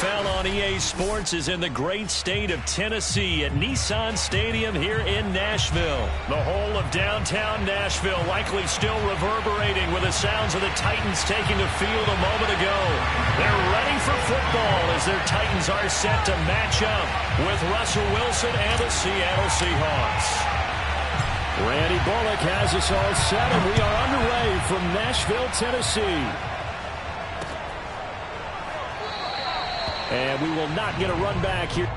NFL on EA Sports is in the great state of Tennessee at Nissan Stadium here in Nashville. The whole of downtown Nashville likely still reverberating with the sounds of the Titans taking the field a moment ago. They're ready for football as their Titans are set to match up with Russell Wilson and the Seattle Seahawks. Randy Bullock has us all set, and we are underway from Nashville, Tennessee. And we will not get a run back here.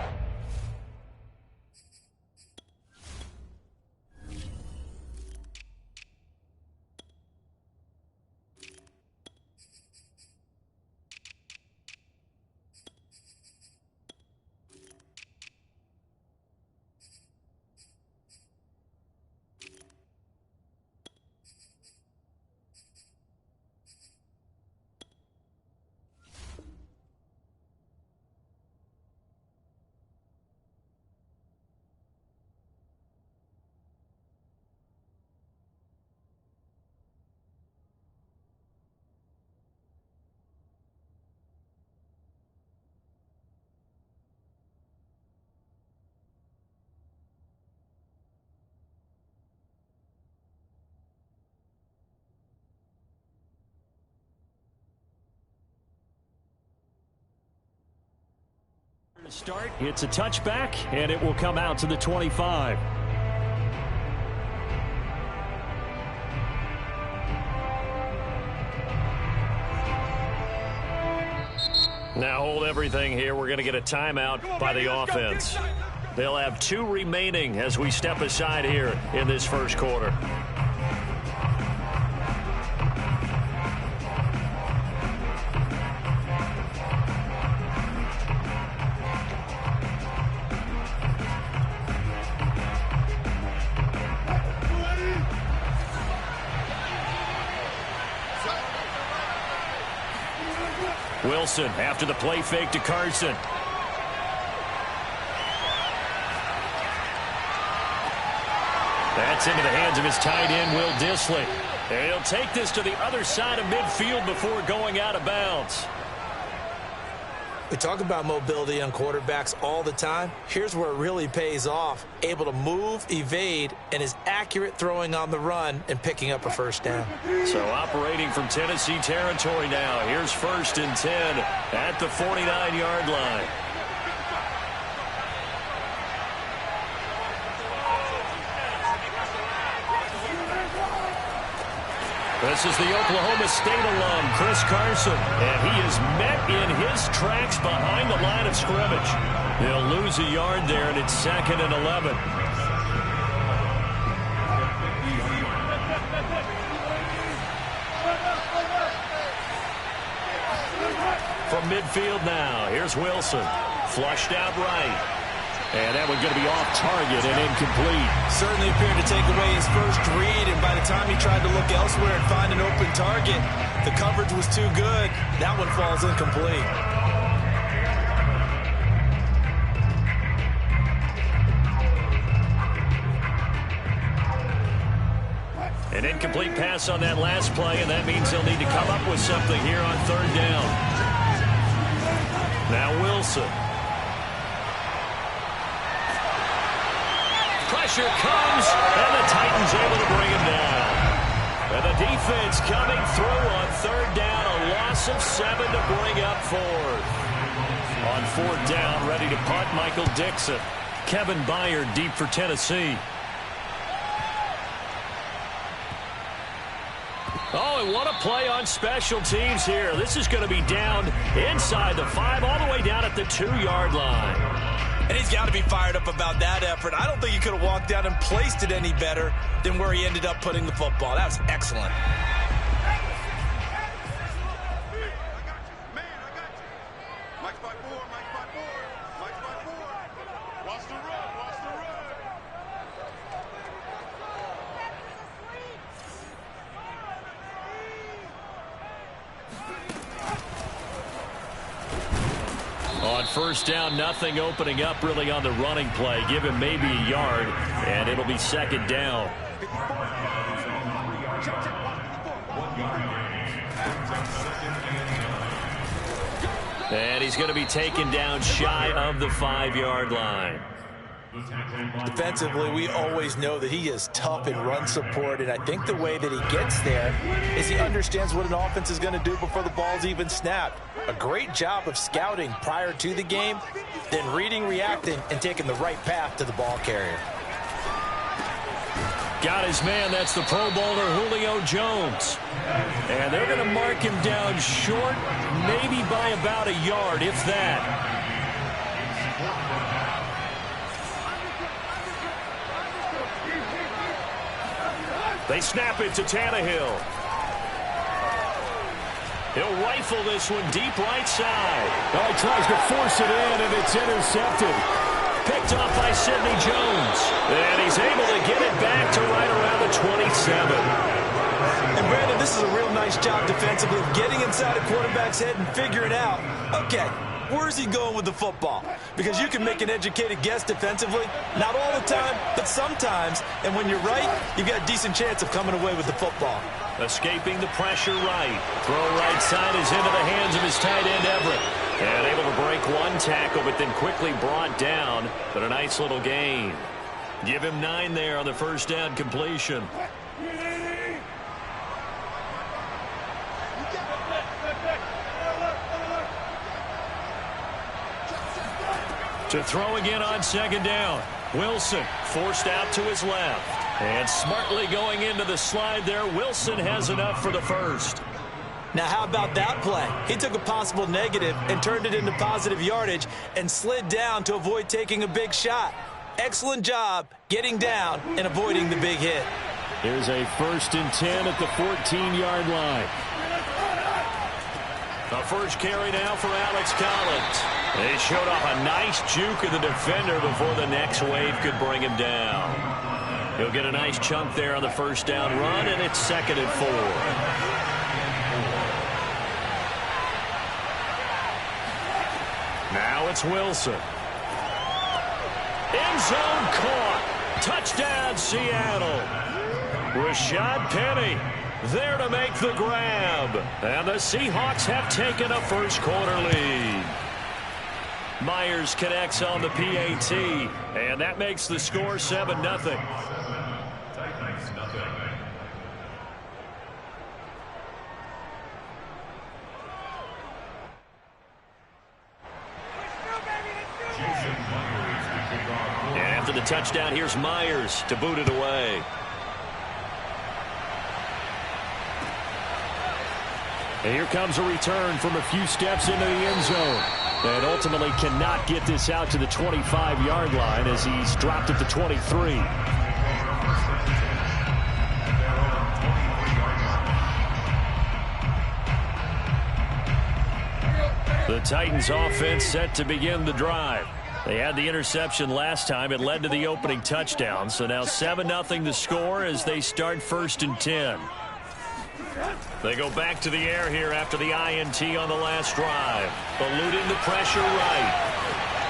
To start, it's a touchback, and it will come out to the 25. Now hold everything here. We're going to get a timeout by the offense. They'll have 2 remaining as we step aside here in this first quarter. Wilson after the play fake to Carson. That's into the hands of his tight end, Will Dissly. And he'll take this to the other side of midfield before going out of bounds. We talk about mobility on quarterbacks all the time. Here's where it really pays off. Able to move, evade, and is accurate throwing on the run and picking up a first down. So operating from Tennessee territory now. Here's 1st and 10 at the 49-yard line. This is the Oklahoma State alum, Chris Carson, and he is met in his tracks behind the line of scrimmage. He'll lose a yard there, and it's 2nd and 11. From midfield now, here's Wilson. Flushed out right. And that one's going to be off target and incomplete. Certainly appeared to take away his first read, and by the time he tried to look elsewhere and find an open target, the coverage was too good. That one falls incomplete. An incomplete pass on that last play, and that means he'll need to come up with something here on 3rd down. Now Wilson. Pressure comes, and the Titans able to bring him down. And the defense coming through on 3rd down, a loss of 7 to bring up 4th. On 4th down, ready to punt, Michael Dixon. Kevin Byard deep for Tennessee. Oh, and what a play on special teams here. This is going to be down inside the 5, all the way down at the 2-yard line. And he's got to be fired up about that effort. I don't think he could have walked down and placed it any better than where he ended up putting the football. That was excellent. On 1st down, nothing opening up really on the running play. Give him maybe a yard, and it'll be 2nd down. And he's going to be taken down shy of the 5-yard line. Defensively, we always know that he is tough in run support, and I think the way that he gets there is he understands what an offense is going to do before the ball's even snapped. A great job of scouting prior to the game, then reading, reacting, and taking the right path to the ball carrier. Got his man. That's the Pro Bowler Julio Jones. And they're going to mark him down short, maybe by about a yard, if that. They snap it to Tannehill. He'll rifle this one deep right side. Oh, he tries to force it in, and it's intercepted. Picked off by Sidney Jones. And he's able to get it back to right around the 27. And Brandon, this is a real nice job defensively of getting inside a quarterback's head and figuring out, okay, where's he going with the football? Because you can make an educated guess defensively. Not all the time, but sometimes. And when you're right, you've got a decent chance of coming away with the football. Escaping the pressure right. Throw right side is into the hands of his tight end, Everett. And able to break one tackle, but then quickly brought down. But a nice little gain. Give him 9 there on the 1st down completion. To throw again on 2nd down. Wilson forced out to his left. And smartly going into the slide there, Wilson has enough for the 1st. Now, how about that play? He took a possible negative and turned it into positive yardage and slid down to avoid taking a big shot. Excellent job getting down and avoiding the big hit. Here's a 1st and 10 at the 14-yard line. The first carry now for Alex Collins. He showed off a nice juke of the defender before the next wave could bring him down. He'll get a nice chunk there on the 1st down run, and it's 2nd and 4. Now it's Wilson. End zone caught. Touchdown, Seattle. Rashad Penny there to make the grab. And the Seahawks have taken a 1st quarter lead. Myers connects on the PAT, and that makes the score 7-0. And after the touchdown, here's Myers to boot it away. And here comes a return from a few steps into the end zone. And ultimately cannot get this out to the 25-yard line as he's dropped at the 23. The Titans offense set to begin the drive. They had the interception last time. It led to the opening touchdown. So now 7-0 the score as they start 1st and 10. They go back to the air here after the INT on the last drive. Eluding the pressure right.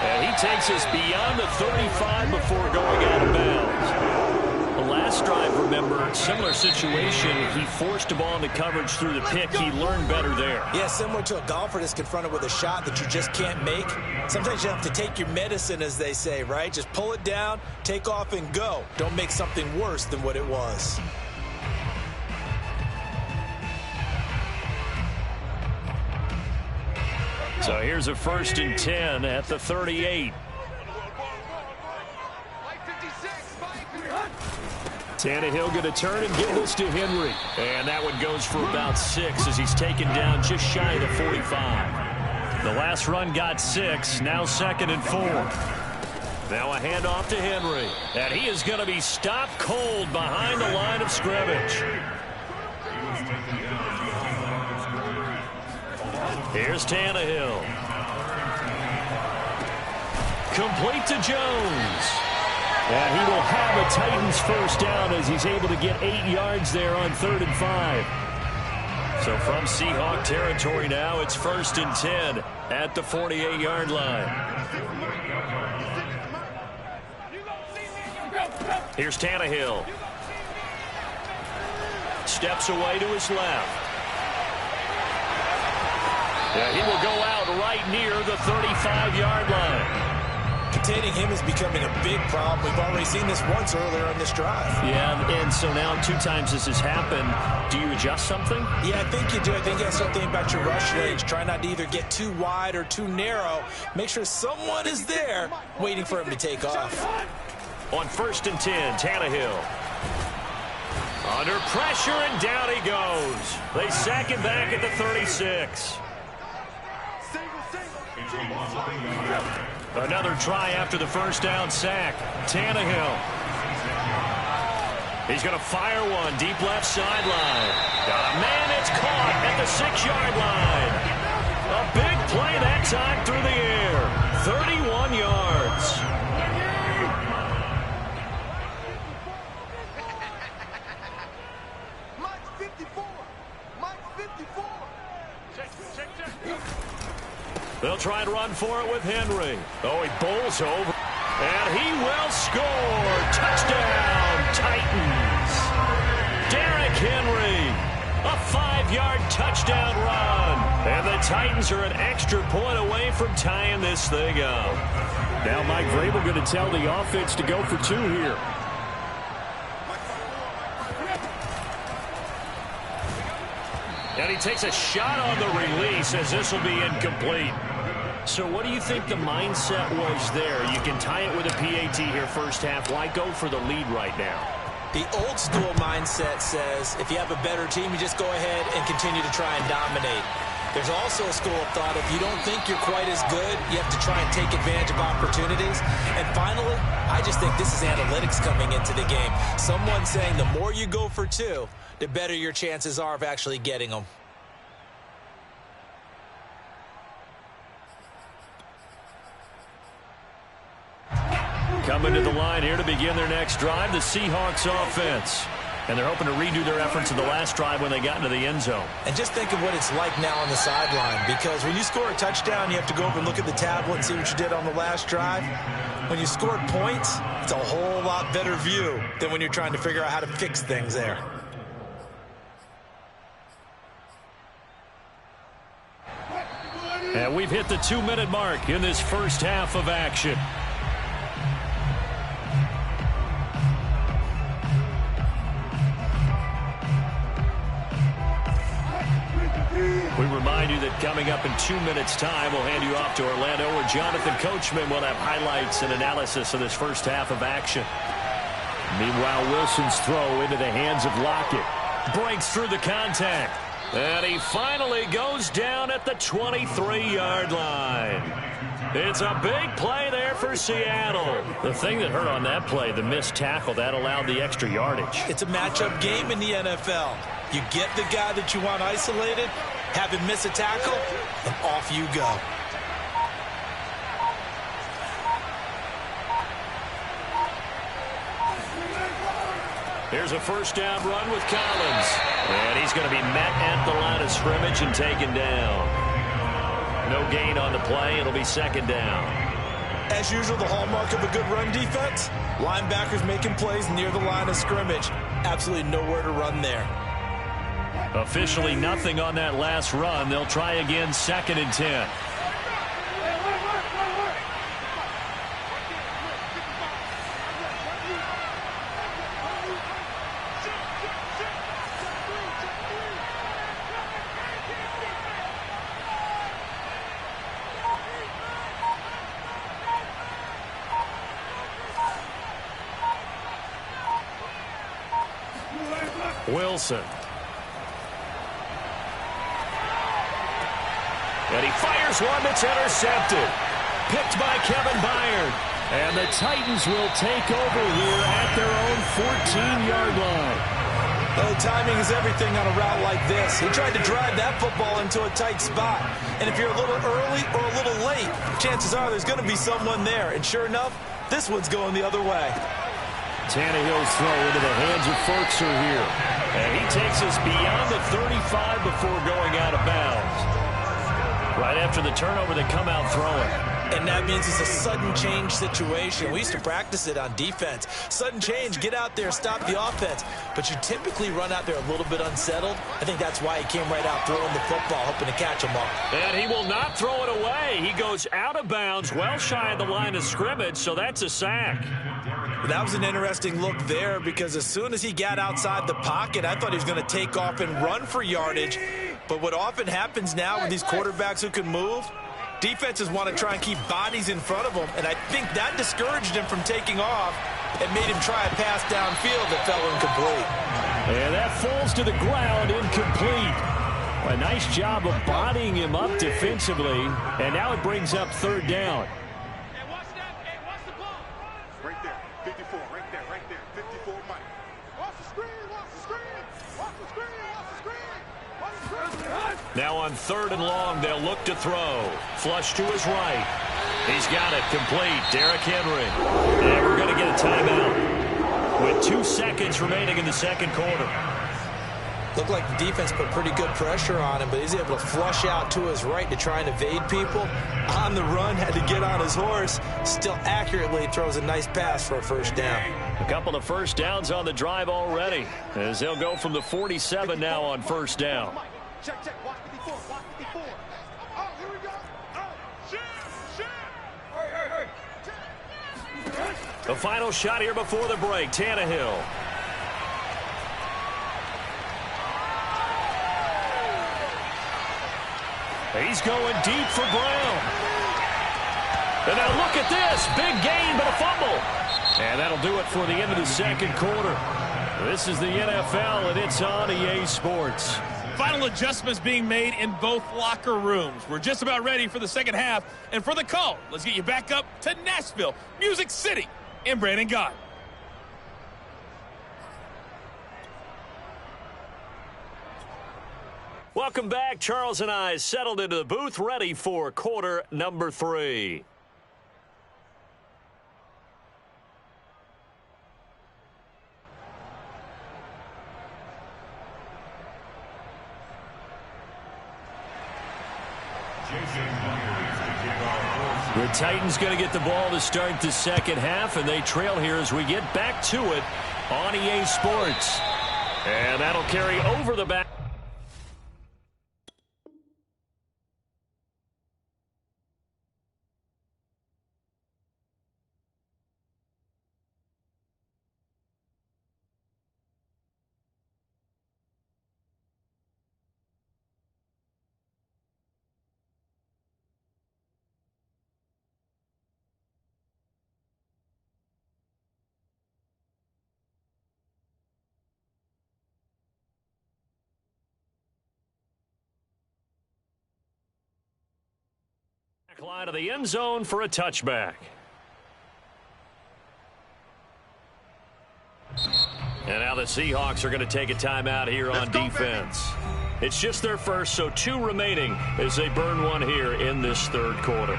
And he takes us beyond the 35 before going out of bounds. The last drive, remember, similar situation. He forced a ball into coverage through the pick. He learned better there. Yeah, similar to a golfer that's confronted with a shot that you just can't make. Sometimes you have to take your medicine, as they say, right? Just pull it down, take off, and go. Don't make something worse than what it was. So here's a 1st and 10 at the 38. Tannehill going to turn and give this to Henry. And that one goes for about 6 as he's taken down just shy of the 45. The last run got 6. Now 2nd and 4. Now a handoff to Henry. And he is going to be stopped cold behind the line of scrimmage. Here's Tannehill. Complete to Jones. And he will have a Titans first down as he's able to get 8 yards there on 3rd and 5. So from Seahawk territory now, it's 1st and 10 at the 48-yard line. Here's Tannehill. Steps away to his left. Yeah, he will go out right near the 35-yard line. Containing him is becoming a big problem. We've already seen this once earlier on this drive. Yeah, and so now 2 times this has happened. Do you adjust something? Yeah, I think you do. I think you have something about your rush range. Try not to either get too wide or too narrow. Make sure someone is there waiting for him to take off. On 1st and 10, Tannehill. Under pressure, and down he goes. They sack him back at the 36. Another try after the first down sack. Tannehill. He's going to fire one deep left sideline. Man, it's caught at the 6-yard line. A big play that time through the air. 31 yards. They'll try and run for it with Henry. Oh, he bowls over. And he will score. Touchdown, Titans. Derrick Henry. A 5-yard touchdown run. And the Titans are an extra point away from tying this thing up. Now Mike Vrabel going to tell the offense to go for 2 here. And he takes a shot on the release as this will be incomplete. So what do you think the mindset was there? You can tie it with a PAT here first half. Why go for the lead right now? The old school mindset says if you have a better team, you just go ahead and continue to try and dominate. There's also a school of thought, if you don't think you're quite as good, you have to try and take advantage of opportunities. And finally, I just think this is analytics coming into the game. Someone saying the more you go for 2, the better your chances are of actually getting them. Coming to the line here to begin their next drive, the Seahawks offense. And they're hoping to redo their efforts in the last drive when they got into the end zone. And just think of what it's like now on the sideline, because when you score a touchdown, you have to go over and look at the tablet and see what you did on the last drive. When you scored points, it's a whole lot better view than when you're trying to figure out how to fix things there. And we've hit the 2-minute mark in this first half of action. We remind you that coming up in 2 minutes' time, we'll hand you off to Orlando, where Jonathan Coachman will have highlights and analysis of this first half of action. Meanwhile, Wilson's throw into the hands of Lockett. Breaks through the contact. And he finally goes down at the 23-yard line. It's a big play there for Seattle. The thing that hurt on that play, the missed tackle, that allowed the extra yardage. It's a matchup game in the NFL. You get the guy that you want isolated, have him miss a tackle, and off you go. Here's a first down run with Collins. And he's going to be met at the line of scrimmage and taken down. No gain on the play. It'll be second down. As usual, the hallmark of a good run defense, linebackers making plays near the line of scrimmage. Absolutely nowhere to run there. Officially nothing on that last run. They'll try again, 2nd and 10. Wilson. And he fires one that's intercepted. Picked by Kevin Byard. And the Titans will take over here at their own 14-yard line. The timing is everything on a route like this. He tried to drive that football into a tight spot. And if you're a little early or a little late, chances are there's going to be someone there. And sure enough, this one's going the other way. Tannehill's throw into the hands of Ferkser here. And he takes us beyond the 35 before going out of bounds. Right after the turnover, they come out throwing. And that means it's a sudden change situation. We used to practice it on defense. Sudden change, get out there, stop the offense. But you typically run out there a little bit unsettled. I think that's why he came right out throwing the football, hoping to catch him up. And he will not throw it away. He goes out of bounds, well shy of the line of scrimmage, so that's a sack. That was an interesting look there, because as soon as he got outside the pocket, I thought he was going to take off and run for yardage. But what often happens now with these quarterbacks who can move, defenses want to try and keep bodies in front of them, and I think that discouraged him from taking off and made him try a pass downfield that fell incomplete. And that falls to the ground, incomplete. A nice job of bodying him up defensively, and now it brings up 3rd down. Hey, watch that. Hey, watch the ball. Right there, 54, right there, 54, Mike. Watch the screen, watch the screen, watch the screen, watch the screen, watch the screen. Now on 3rd and long, they'll look to throw. Flush to his right. He's got it complete. Derrick Henry. And we're going to get a timeout with 2 seconds remaining in the second quarter. Looked like the defense put pretty good pressure on him, but he's able to flush out to his right to try and evade people. On the run, had to get on his horse. Still accurately throws a nice pass for a first down. A couple of first downs on the drive already, as they'll go from the 47 now on first down. Check, watch 54, watch 54. Oh, here we go. Oh, shit. Hey. The final shot here before the break, Tannehill. He's going deep for Brown. And now look at this. Big gain, but a fumble. And that'll do it for the end of the second quarter. This is the NFL, and it's on EA Sports. Final adjustments being made in both locker rooms. We're just about ready for the second half. And for the call, let's get you back up to Nashville, Music City, in Brandon Gott. Welcome back. Charles and I settled into the booth, ready for quarter number 3. The Titans going to get the ball to start the second half, and they trail here as we get back to it on EA Sports. And that'll carry over the back. Line of the end zone for a touchback. And now the Seahawks are going to take a timeout here on defense. It's just their first, so 2 remaining as they burn one here in this third quarter.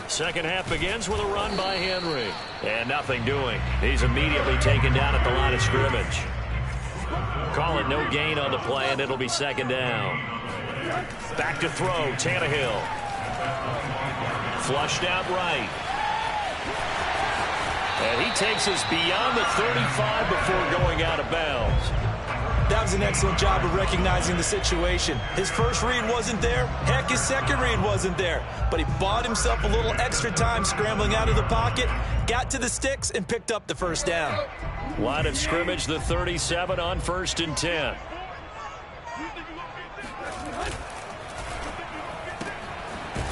Second half begins with a run by Henry. And nothing doing. He's immediately taken down at the line of scrimmage. Call it no gain on the play, and it'll be second down. Back to throw, Tannehill. Flushed out right. And he takes us beyond the 35 before going out of bounds. That was an excellent job of recognizing the situation. His first read wasn't there. Heck, his second read wasn't there. But he bought himself a little extra time scrambling out of the pocket, got to the sticks, and picked up the first down. Line of scrimmage, the 37 on 1st and 10.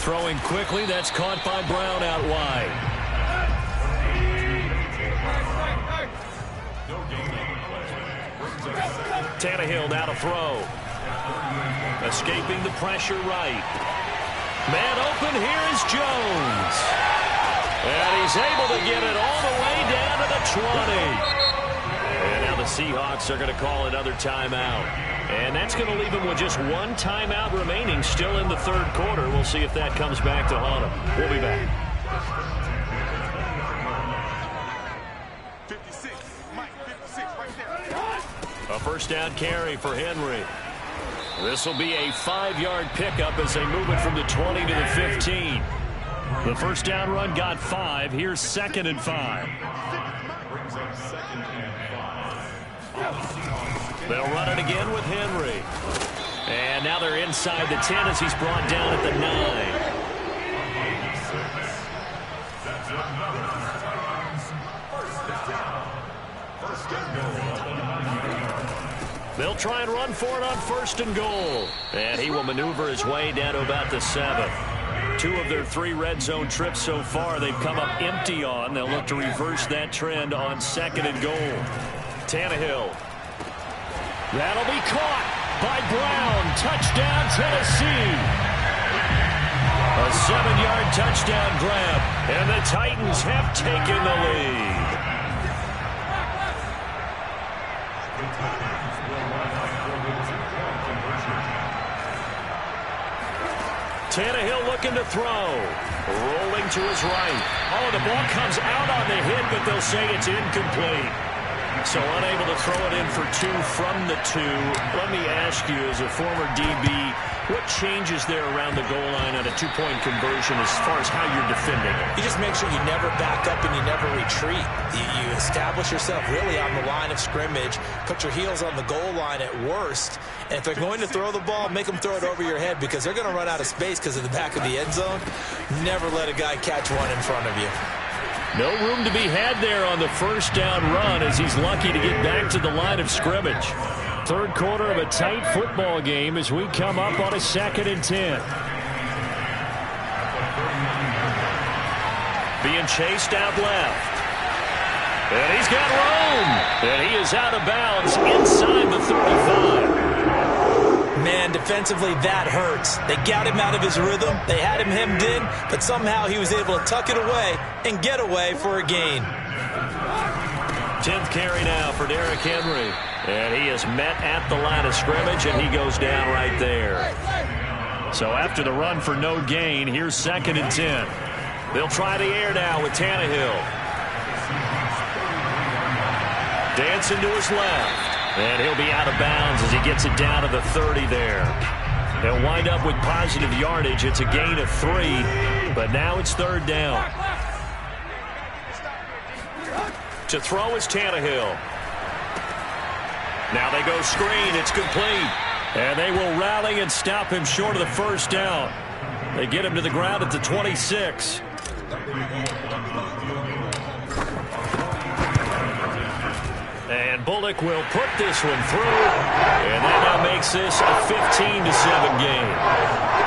Throwing quickly, that's caught by Brown out wide. Tannehill now to throw. Escaping the pressure right. Man open, here is Jones. And he's able to get it all the way down to the 20. And now the Seahawks are going to call another timeout. And that's going to leave them with just 1 timeout remaining still in the third quarter. We'll see if that comes back to haunt them. We'll be back. 56, Mike, 56 right there. A first down carry for Henry. This will be a 5-yard pickup as they move it from the 20 to the 15. The first down run got 5. Here's 2nd and 5. They'll run it again with Henry. And now they're inside the 10 as he's brought down at the 9. They'll try and run for it on 1st and goal. And he will maneuver his way down to about the 7. 2 of their 3 red zone trips so far they've come up empty on. They'll look to reverse that trend on 2nd and goal. Tannehill. That'll be caught by Brown. Touchdown, Tennessee. A 7-yard touchdown grab. And the Titans have taken the lead. Tannehill looking to throw. Rolling to his right. Oh, the ball comes out on the hit, but they'll say it's incomplete. So unable to throw it in for 2 from the 2. Let me ask you, as a former DB, what changes there around the goal line on a 2-point conversion as far as how you're defending it? You just make sure you never back up and you never retreat. You establish yourself really on the line of scrimmage, put your heels on the goal line at worst, and if they're going to throw the ball, make them throw it over your head because they're going to run out of space because of the back of the end zone. Never let a guy catch one in front of you. No room to be had there on the first down run as he's lucky to get back to the line of scrimmage. Third quarter of a tight football game as we come up on a 2nd and 10. Being chased out left. And he's got room. And he is out of bounds inside the 35. Man, defensively, that hurts. They got him out of his rhythm. They had him hemmed in, but somehow he was able to tuck it away and get away for a gain. 10th carry now for Derrick Henry. And he is met at the line of scrimmage, and he goes down right there. So after the run for no gain, here's 2nd and 10. They'll try the air now with Tannehill. Dancing to his left. And he'll be out of bounds as he gets it down to the 30 there. They'll wind up with positive yardage. It's a gain of 3, but now it's 3rd down. To throw is Tannehill. Now they go screen. It's complete. And they will rally and stop him short of the first down. They get him to the ground at the 26. And Bullock will put this one through. And that now makes this a 15-7 game.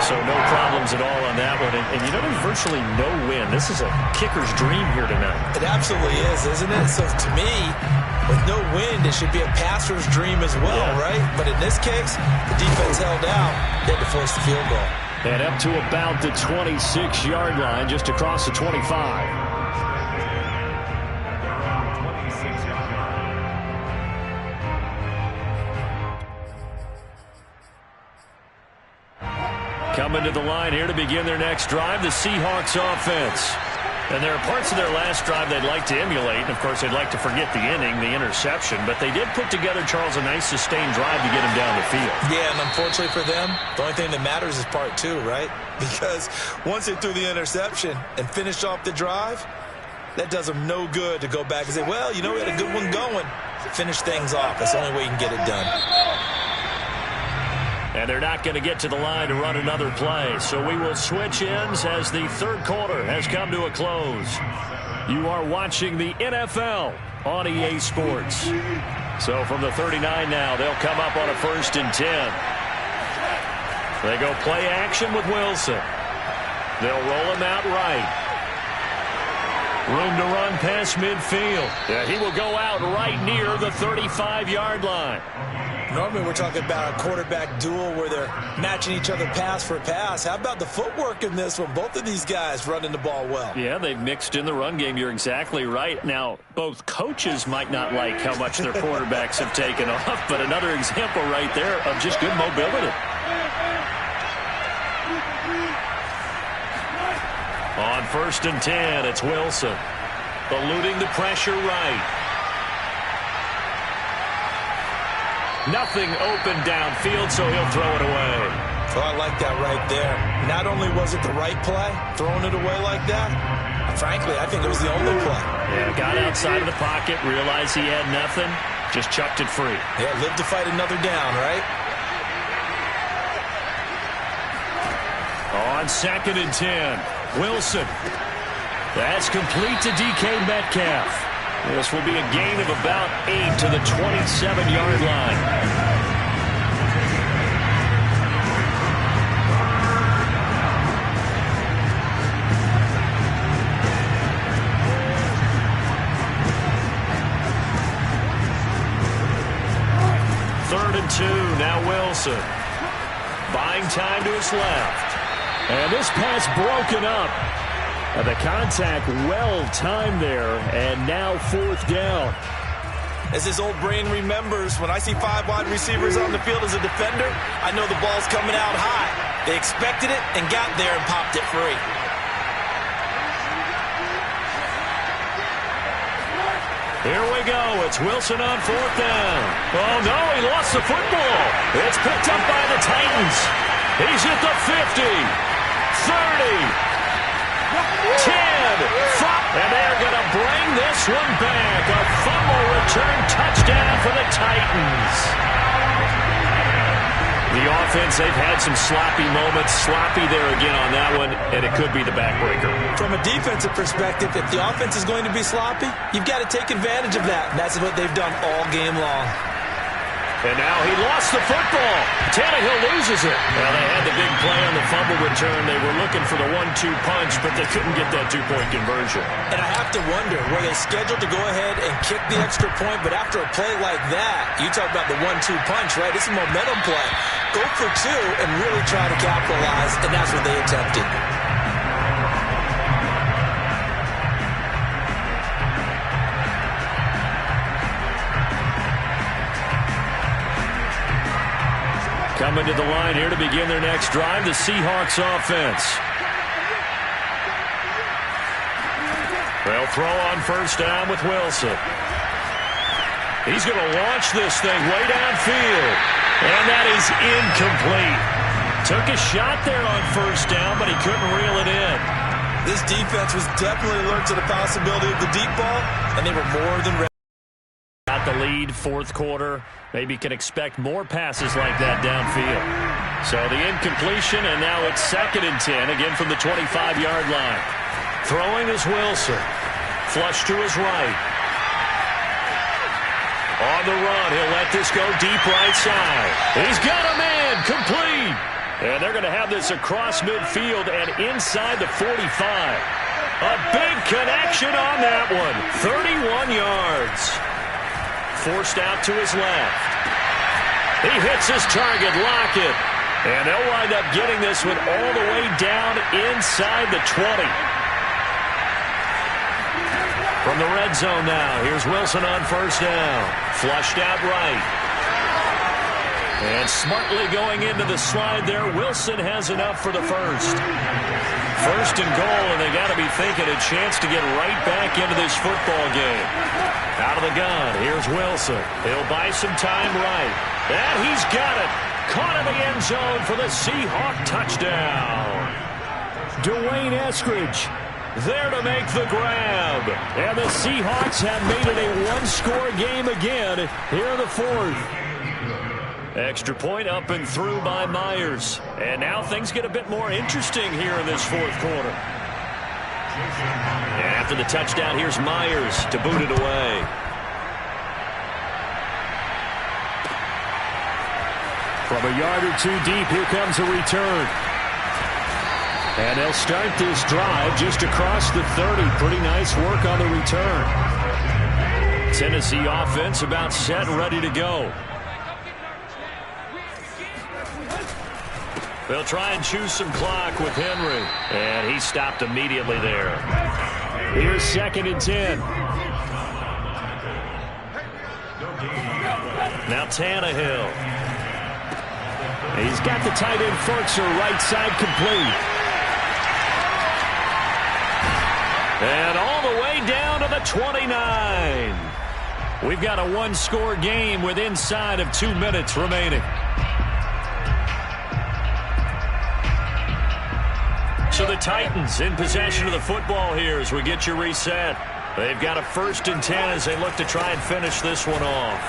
So no problems at all on that one. And you know, there's virtually no win. This is a kicker's dream here tonight. It absolutely is, isn't it? So to me, with no wind, it should be a passer's dream as well, right? But in this case, the defense held out. They had to force the field goal. And up to about the 26-yard line, just across the 25. Coming to the line here to begin their next drive, the Seahawks offense. And there are parts of their last drive they'd like to emulate. And, of course, they'd like to forget the inning, the interception. But they did put together, Charles, a nice sustained drive to get him down the field. Yeah, and unfortunately for them, the only thing that matters is part two, right? Because once they threw the interception and finished off the drive, that does them no good to go back and say, well, you know, we had a good one going. Finish things off. That's the only way you can get it done. And they're not going to get to the line to run another play. So we will switch ends as the third quarter has come to a close. You are watching the NFL on EA Sports. So from the 39 now, they'll come up on a 1st and 10. They go play action with Wilson. They'll roll him out right. Room to run past midfield. Yeah, he will go out right near the 35-yard line. Normally we're talking about a quarterback duel where they're matching each other pass for pass. How about the footwork in this one? Both of these guys running the ball well. Yeah, they've mixed in the run game. You're exactly right. Now, both coaches might not like how much their quarterbacks have taken off, but another example right there of just good mobility. On 1st and 10, it's Wilson. Eluding the pressure right. Nothing open downfield, so he'll throw it away. Oh, I like that right there. Not only was it the right play, throwing it away like that, frankly, I think it was the only play. Yeah, got outside of the pocket, realized he had nothing, just chucked it free. Yeah, live to fight another down, right? On 2nd and 10, Wilson. That's complete to DK Metcalf. This will be a gain of about 8 to the 27-yard line. Third and 2, now Wilson. Buying time to his left. And this pass broken up. The contact well-timed there, and now 4th down. As his old brain remembers, when I see 5 wide receivers on the field as a defender, I know the ball's coming out high. They expected it and got there and popped it free. Here we go. It's Wilson on 4th down. Oh, no, he lost the football. It's picked up by the Titans. He's at the 50, 30. 10, 5, and they're going to bring this one back. A fumble return touchdown for the Titans. The offense, they've had some sloppy moments. Sloppy there again on that one, and it could be the backbreaker. From a defensive perspective, if the offense is going to be sloppy, you've got to take advantage of that. And that's what they've done all game long. And now he lost the football. Tannehill loses it. Well, they had the big play on the fumble return. They were looking for the 1-2 punch, but they couldn't get that 2-point conversion. And I have to wonder, were they scheduled to go ahead and kick the extra point? But after a play like that, you talk about the 1-2 punch, right? It's a momentum play. Go for 2 and really try to capitalize, and that's what they attempted. Coming to the line here to begin their next drive, the Seahawks offense. They'll throw on 1st down with Wilson. He's going to launch this thing way downfield. And that is incomplete. Took a shot there on 1st down, but he couldn't reel it in. This defense was definitely alert to the possibility of the deep ball, and they were more than ready. Got the lead, 4th quarter. Maybe can expect more passes like that downfield. So the incompletion, and now it's 2nd and 10, again from the 25-yard line. Throwing is Wilson. Flush to his right. On the run, he'll let this go deep right side. He's got a man, complete. And they're going to have this across midfield and inside the 45. A big connection on that one. 31 yards. Forced out to his left. He hits his target, Lockett. And they'll wind up getting this one all the way down inside the 20. From the red zone now, here's Wilson on first down. Flushed out right. And smartly going into the slide there, Wilson has enough for the first. First and goal, and they got to be thinking a chance to get right back into this football game. Out of the gun, here's Wilson. He'll buy some time right. And he's got it. Caught in the end zone for the Seahawk touchdown. Dwayne Eskridge there to make the grab. And the Seahawks have made it a one-score game again here in the fourth. Extra point up and through by Myers. And now things get a bit more interesting here in this fourth quarter. And after the touchdown, here's Myers to boot it away. From a yard or two deep, here comes a return. And they'll start this drive just across the 30. Pretty nice work on the return. Tennessee offense about set and ready to go. They'll try and choose some clock with Henry. And he stopped immediately there. Here's 2nd and 10. Now Tannehill. He's got the tight end Fertzer right side complete. And all the way down to the 29. We've got a one-score game with inside of 2 minutes remaining. So the Titans in possession of the football here as we get you reset. They've got a 1st and 10 as they look to try and finish this one off.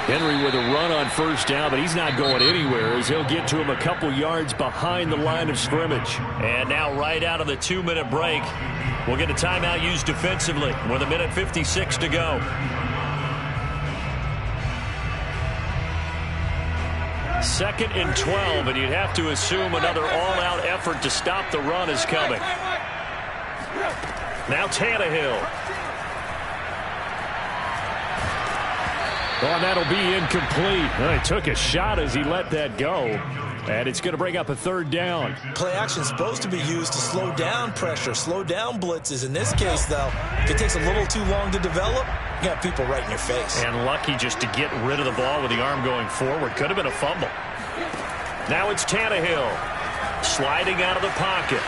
Henry with a run on first down, but he's not going anywhere as he'll get to him a couple yards behind the line of scrimmage. And now right out of the 2-minute break, we'll get a timeout used defensively with 1:56 to go. Second and 12, and you'd have to assume another all-out effort to stop the run is coming. Now Tannehill. Oh, and that'll be incomplete. Well, he took a shot as he let that go. And it's going to bring up a 3rd down. Play action is supposed to be used to slow down pressure, slow down blitzes. In this case, though, if it takes a little too long to develop, you got people right in your face. And lucky just to get rid of the ball with the arm going forward. Could have been a fumble. Now it's Tannehill sliding out of the pocket.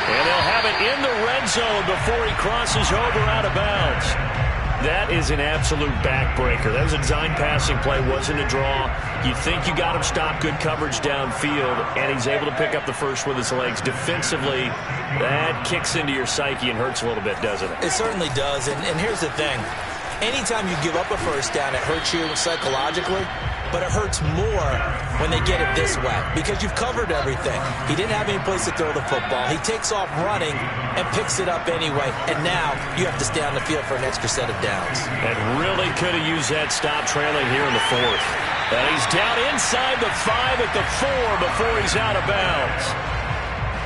And they'll have it in the red zone before he crosses over out of bounds. That is an absolute backbreaker. That was a design passing play, wasn't a draw. You think you got him stopped, good coverage downfield, and he's able to pick up the first with his legs. Defensively, that kicks into your psyche and hurts a little bit, doesn't it? It certainly does, and here's the thing. Anytime you give up a first down, it hurts you psychologically, but it hurts more when they get it this way because you've covered everything. He didn't have any place to throw the football. He takes off running and picks it up anyway, and now you have to stay on the field for an extra set of downs. And really could have used that stop trailing here in the 4th. And he's down inside the 5 at the 4 before he's out of bounds.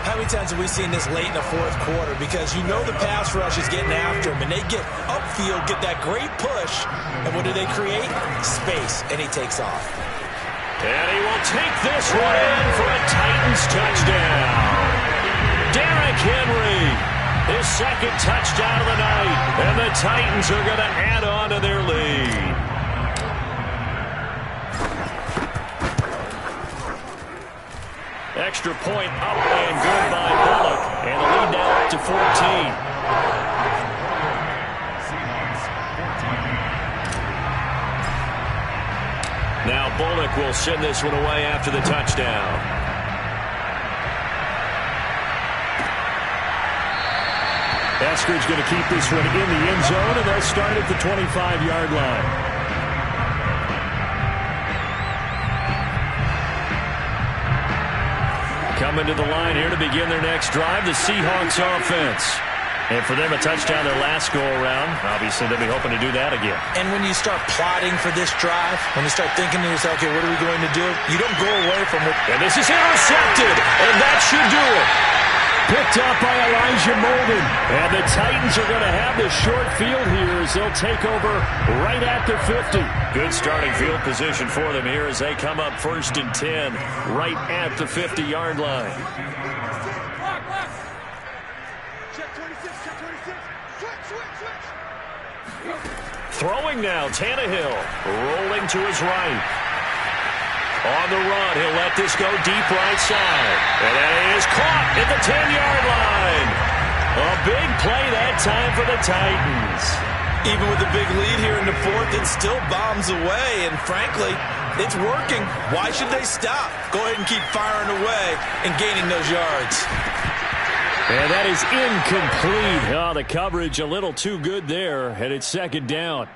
How many times have we seen this late in the 4th quarter? Because you know the pass rush is getting after him, and they get upfield, get that great push, and what do they create? Space, and he takes off. And he will take this one in for a Titans touchdown. Derrick Henry, his 2nd touchdown of the night, and the Titans are going to add on to their lead. Extra point up and good by Bullock. And the lead now up to 14. Now Bullock will send this one away after the touchdown. Eskridge going to keep this one in the end zone, and they'll start at the 25-yard line. Coming to the line here to begin their next drive, the Seahawks offense. And for them, a touchdown their last go-around. Obviously, they'll be hoping to do that again. And when you start plotting for this drive, when you start thinking to yourself, okay, what are we going to do? You don't go away from it. And this is intercepted, and that should do it. Picked up by Elijah Molden. And the Titans are going to have the short field here as they'll take over right at the 50. Good starting field position for them here as they come up 1st and 10 right at the 50-yard line. Throwing now, Tannehill rolling to his right. On the run, he'll let this go deep right side. And that is caught at the 10-yard line. A big play that time for the Titans. Even with a big lead here in the 4th, it still bombs away. And frankly, it's working. Why should they stop? Go ahead and keep firing away and gaining those yards. And that is incomplete. Oh, the coverage a little too good there, and it's 2nd down.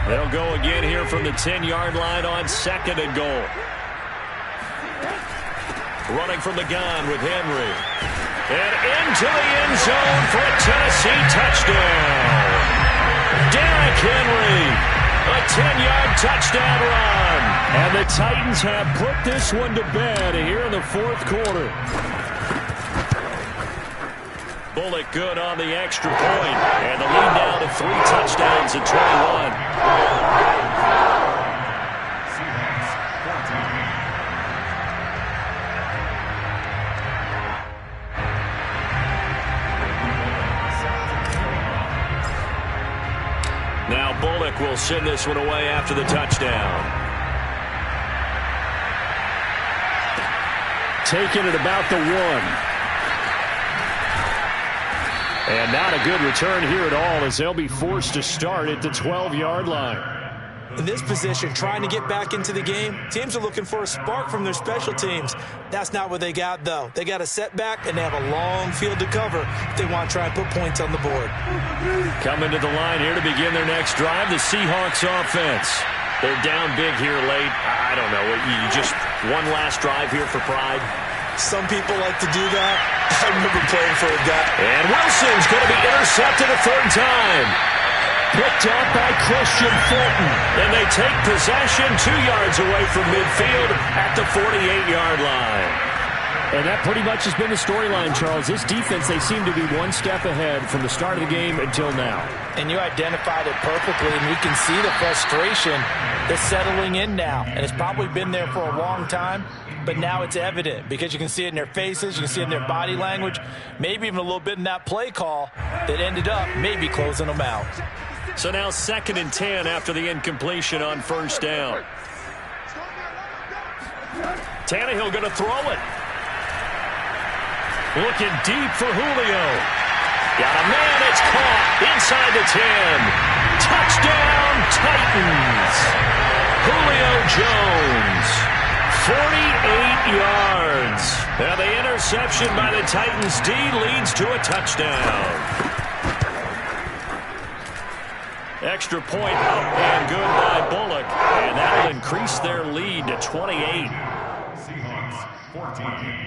They'll go again here from the 10-yard line on 2nd and goal. Running from the gun with Henry. And into the end zone for a Tennessee touchdown. Derrick Henry, a 10-yard touchdown run. And the Titans have put this one to bed here in the 4th quarter. Bullock good on the extra point. And the lead now to 3 touchdowns at 21. Now Bullock will send this one away after the touchdown. Taking it about the 1. And not a good return here at all as they'll be forced to start at the 12-yard line. In this position, trying to get back into the game, teams are looking for a spark from their special teams. That's not what they got, though. They got a setback, and they have a long field to cover if they want to try and put points on the board. Coming to the line here to begin their next drive, the Seahawks offense. They're down big here late. I don't know. You just one last drive here for pride. Some people like to do that. I remember playing for a guy. And Wilson's going to be intercepted a 3rd time. Picked up by Christian Fulton. And they take possession 2 yards away from midfield at the 48-yard line. And that pretty much has been the storyline, Charles. This defense, they seem to be one step ahead from the start of the game until now. And you identified it perfectly, and we can see the frustration that's settling in now. And it's probably been there for a long time, but now it's evident because you can see it in their faces, you can see it in their body language, maybe even a little bit in that play call that ended up maybe closing them out. So now 2nd and 10 after the incompletion on 1st down. Tannehill going to throw it. Looking deep for Julio. Got a man, it's caught inside the 10. Touchdown, Titans. Julio Jones, 48 yards. Now the interception by the Titans D leads to a touchdown. Extra point up and good by Bullock. And that'll increase their lead to 28. Seahawks 14.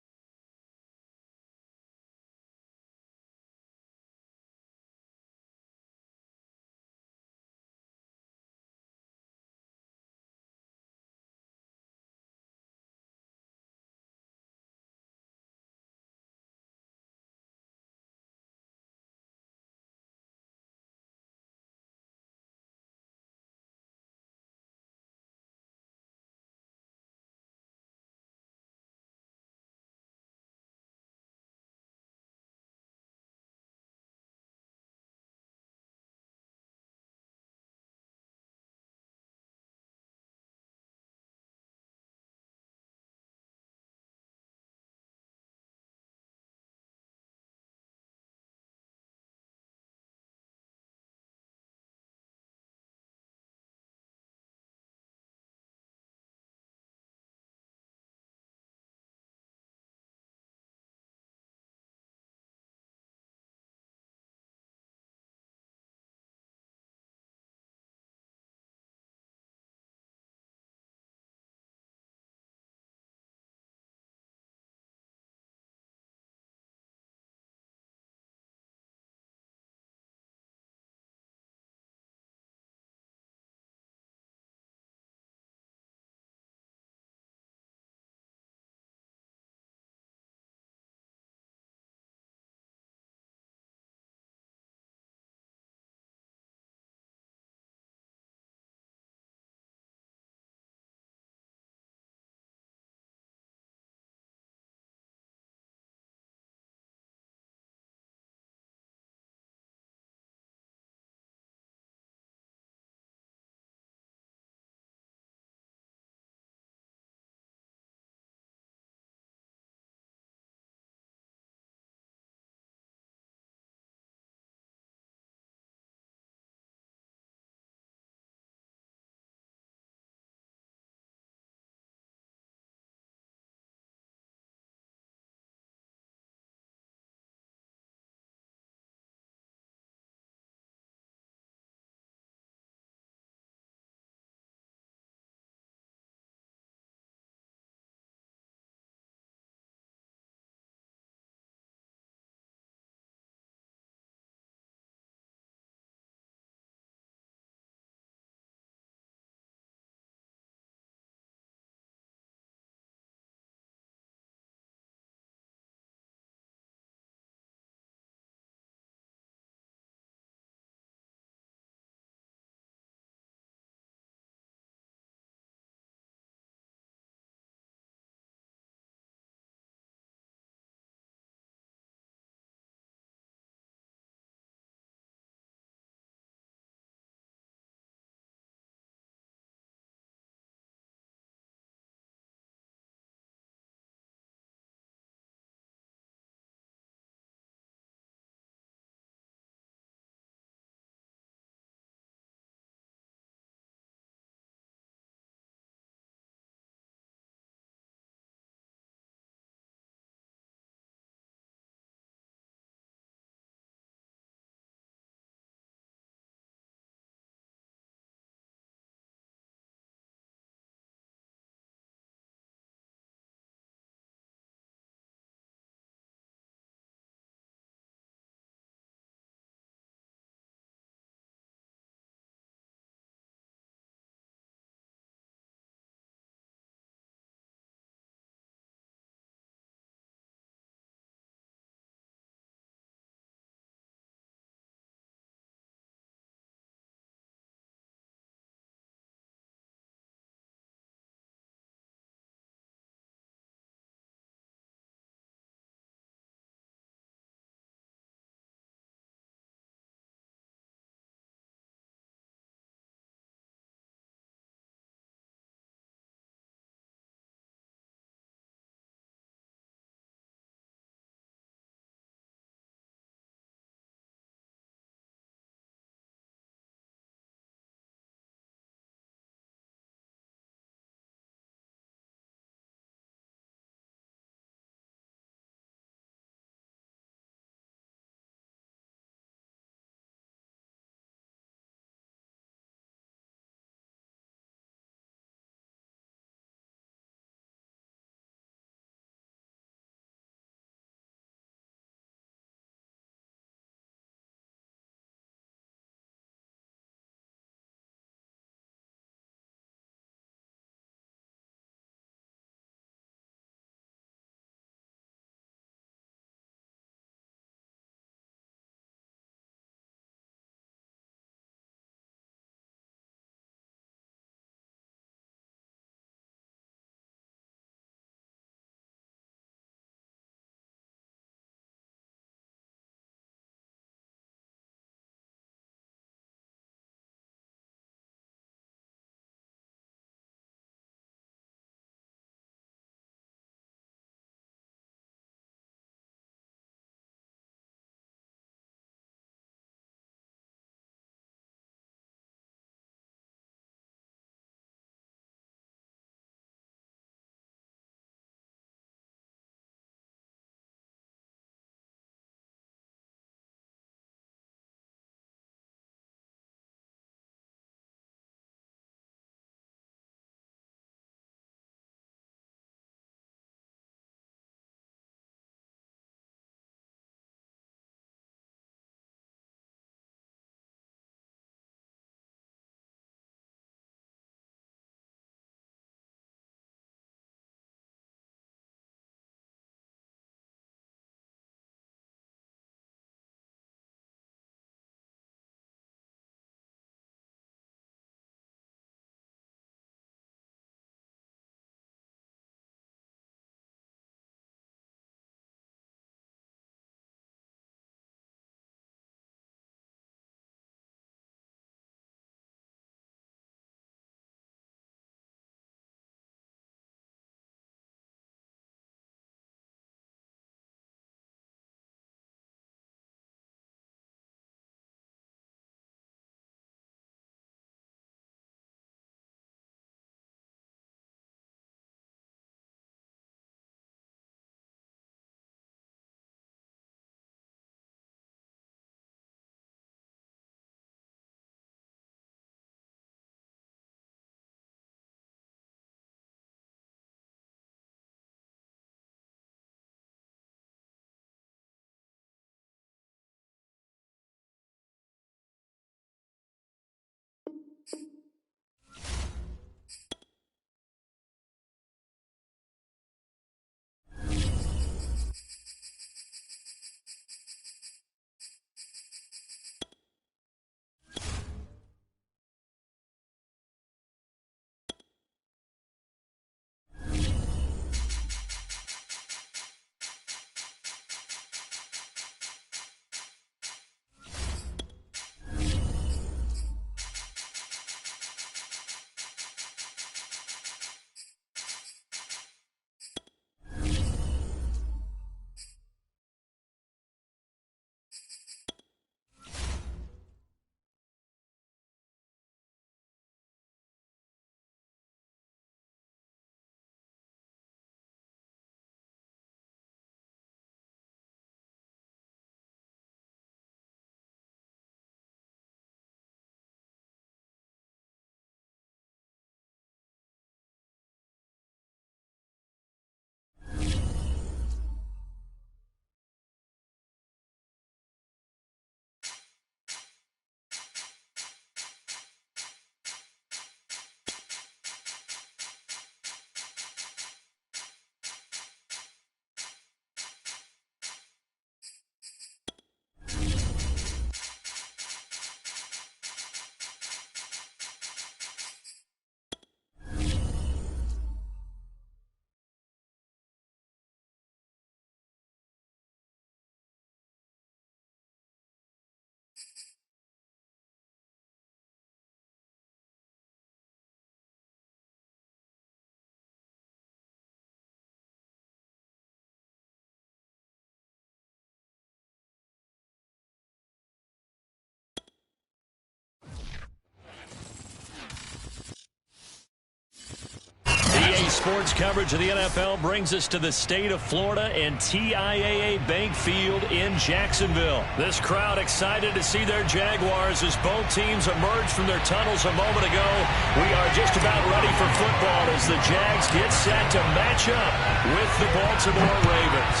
sports coverage of the NFL brings us to the state of Florida and TIAA Bank Field in Jacksonville. This crowd excited to see their Jaguars as both teams emerge from their tunnels a moment ago. We are just about ready for football as the Jags get set to match up with the Baltimore Ravens.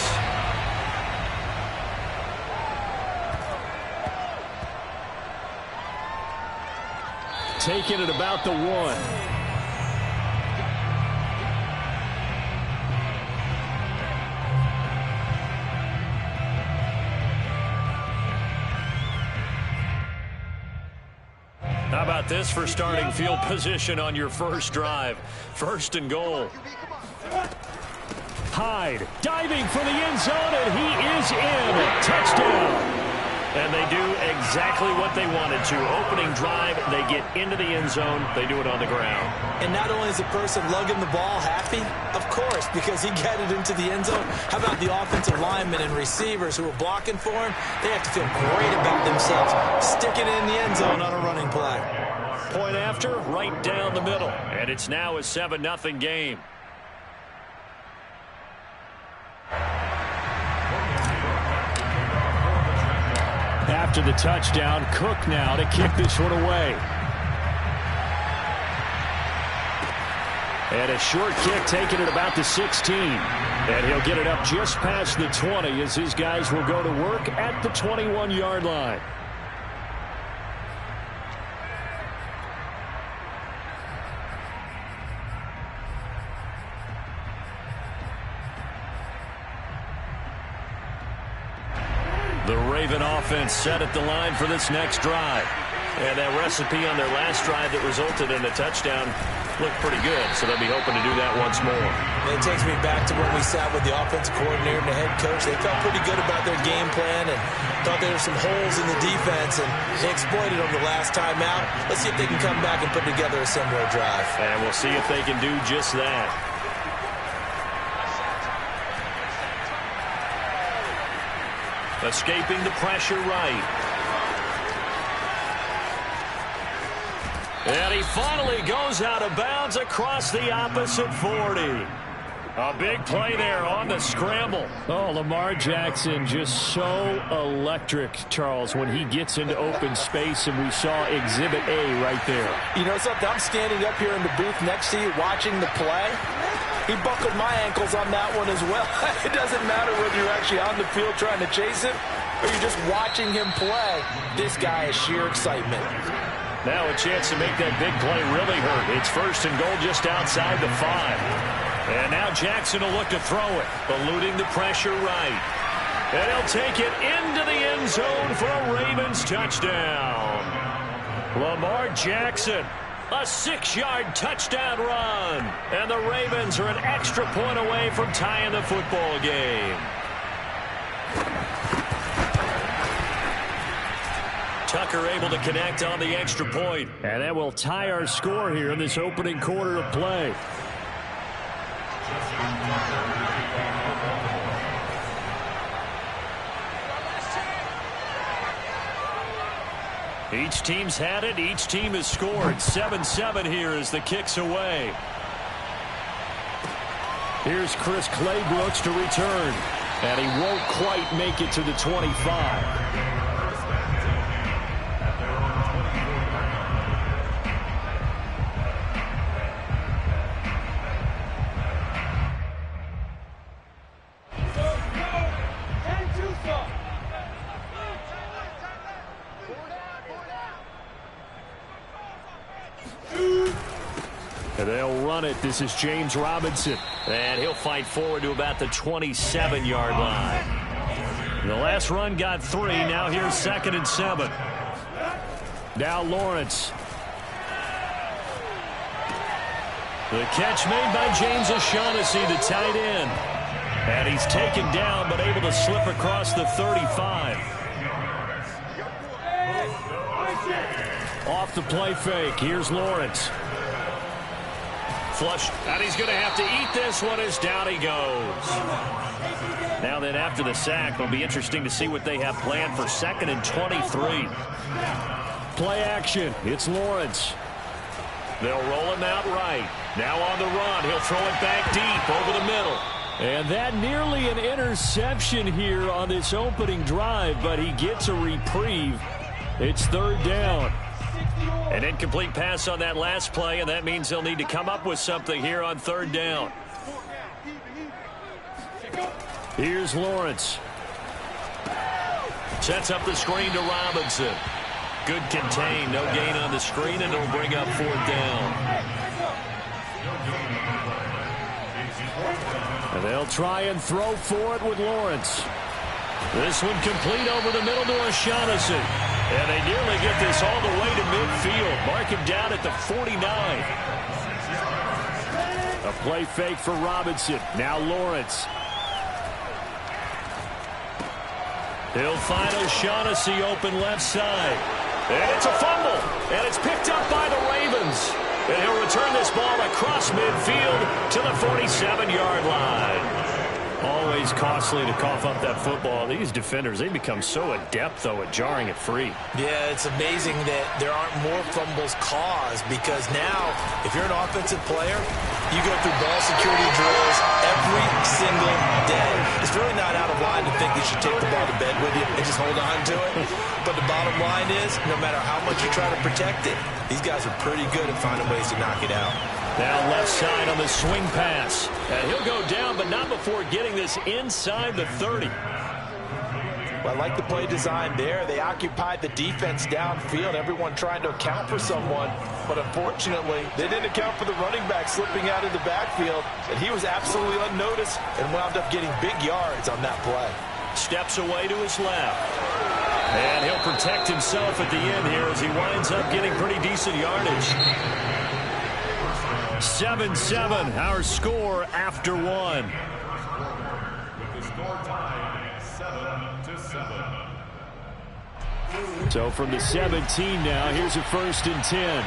Taking it about the 1. How about this for starting field position on your first drive? First and goal. Hyde diving for the end zone, and he is in. Touchdown. And they do exactly what they wanted to. Opening drive, they get into the end zone. They do it on the ground. And not only is the person lugging the ball happy, of course, because he got it into the end zone. How about the offensive linemen and receivers who are blocking for him? They have to feel great about themselves, sticking it in the end zone on a running play. Point after, right down the middle. And it's now a 7-0 game. After the touchdown, Cook now to kick this one away. And a short kick taken at about the 16. And he'll get it up just past the 20 as his guys will go to work at the 21-yard line. The Raven offense set at the line for this next drive. And that recipe on their last drive that resulted in a touchdown looked pretty good, so they'll be hoping to do that once more. It takes me back to when we sat with the offensive coordinator and the head coach. They felt pretty good about their game plan and thought there were some holes in the defense, and they exploited them the last time out. Let's see if they can come back and put together a similar drive. And we'll see if they can do just that. Escaping the pressure right. And he finally goes out of bounds across the opposite 40. A big play there on the scramble. Oh, Lamar Jackson just so electric, Charles, when he gets into open space, and we saw Exhibit A right there. You know something? I'm standing up here in the booth next to you watching the play. He buckled my ankles on that one as well. It doesn't matter whether you're actually on the field trying to chase it or you're just watching him play. This guy is sheer excitement. Now a chance to make that big play really hurt. It's first and goal just outside the 5. And now Jackson will look to throw it, eluding the pressure right. And he'll take it into the end zone for a Ravens touchdown. Lamar Jackson, a 6-yard touchdown run. And the Ravens are an extra point away from tying the football game. Tucker able to connect on the extra point. And that will tie our score here in this opening quarter of play. Each team's had it. Each team has scored. 7-7 here as the kick's away. Here's Chris Claybrooks to return. And he won't quite make it to the 25. And they'll run it. This is James Robinson. And he'll fight forward to about the 27-yard line. The last run got 3. Now here's 2nd and 7. Now Lawrence. The catch made by James O'Shaughnessy, the tight end. And he's taken down but able to slip across the 35. Off the play fake. Here's Lawrence. Flush, and he's going to have to eat this one as down he goes. Now then, after the sack, it'll be interesting to see what they have planned for 2nd and 23. Play action. It's Lawrence. They'll roll him out right. Now on the run. He'll throw it back deep over the middle. And that nearly an interception here on this opening drive, but he gets a reprieve. It's third down. An incomplete pass on that last play, and that means they'll need to come up with something here on third down. Here's Lawrence. Sets up the screen to Robinson. Good contain, no gain on the screen, and it'll bring up fourth down. And they'll try and throw for it with Lawrence. This one complete over the middle to O'Shaughnessy. And they nearly get this all the way to midfield. Mark him down at the 49. A play fake for Robinson. Now Lawrence. He'll find O'Shaughnessy open left side. And it's a fumble. And it's picked up by the Ravens. And he'll return this ball across midfield to the 47-yard line. Always costly to cough up that football. These defenders, they become so adept, though, at jarring it free. Yeah, it's amazing that there aren't more fumbles caused, because now, if you're an offensive player, you go through ball security drills every single day. It's really not out of line to think you should take the ball to bed with you and just hold on to it. But the bottom line is, no matter how much you try to protect it, these guys are pretty good at finding ways to knock it out. Now left side on the swing pass. And he'll go down, but not before getting this inside the 30. Well, I like the play design there. They occupied the defense downfield, everyone trying to account for someone. But unfortunately, they didn't account for the running back slipping out of the backfield. And he was absolutely unnoticed and wound up getting big yards on that play. Steps away to his left. And he'll protect himself at the end here as he winds up getting pretty decent yardage. 7-7, our score after one. With the score tied 7-7. So from the 17 now, here's a 1st and 10.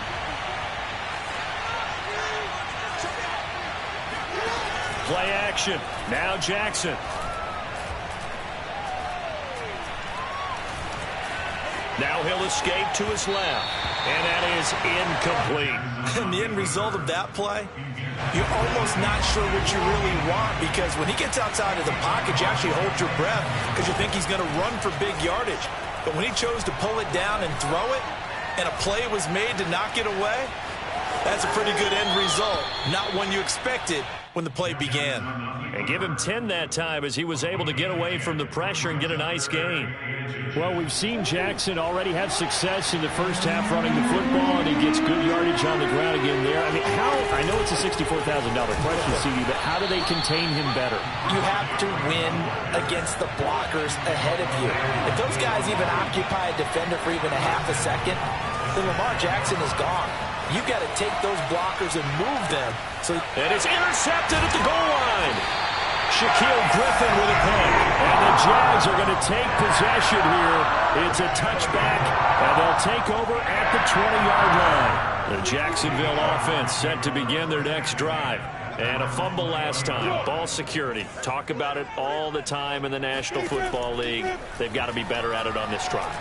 Play action. Now Jackson. Now he'll escape to his left. And that is incomplete. And the end result of that play, you're almost not sure what you really want, because when he gets outside of the pocket, you actually hold your breath because you think he's going to run for big yardage. But when he chose to pull it down and throw it, and a play was made to knock it away, that's a pretty good end result. Not one you expected when the play began. And give him 10 that time as he was able to get away from the pressure and get a nice gain. Well, we've seen Jackson already have success in the first half running the football, and he gets good yardage on the ground again there. I mean, I know it's a $64,000 question, CD, but how do they contain him better? You have to win against the blockers ahead of you. If those guys even occupy a defender for even a half a second, then Lamar Jackson is gone. You've got to take those blockers and move them. And it's intercepted at the goal line. Shaquille Griffin with a punt. And the Jags are going to take possession here. It's a touchback, and they'll take over at the 20-yard line. The Jacksonville offense set to begin their next drive. And a fumble last time. Ball security. Talk about it all the time in the National Football League. They've got to be better at it on this drive.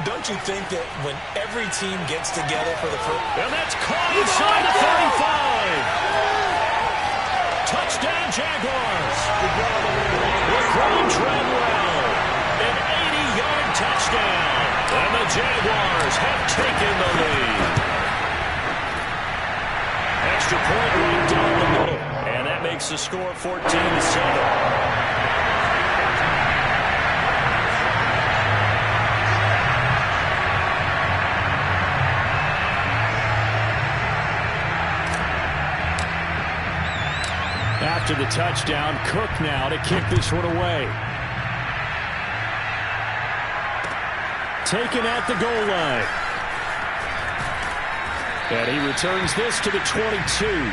Don't you think that when every team gets together for the first... And that's caught inside the 35. Touchdown, Jaguars. LeBron Treadwell. An 80-yard touchdown. And the Jaguars have taken the lead. Extra point right down the middle. And that makes the score 14-7. After the touchdown, Cook now to kick this one away. Taken at the goal line. And he returns this to the 22.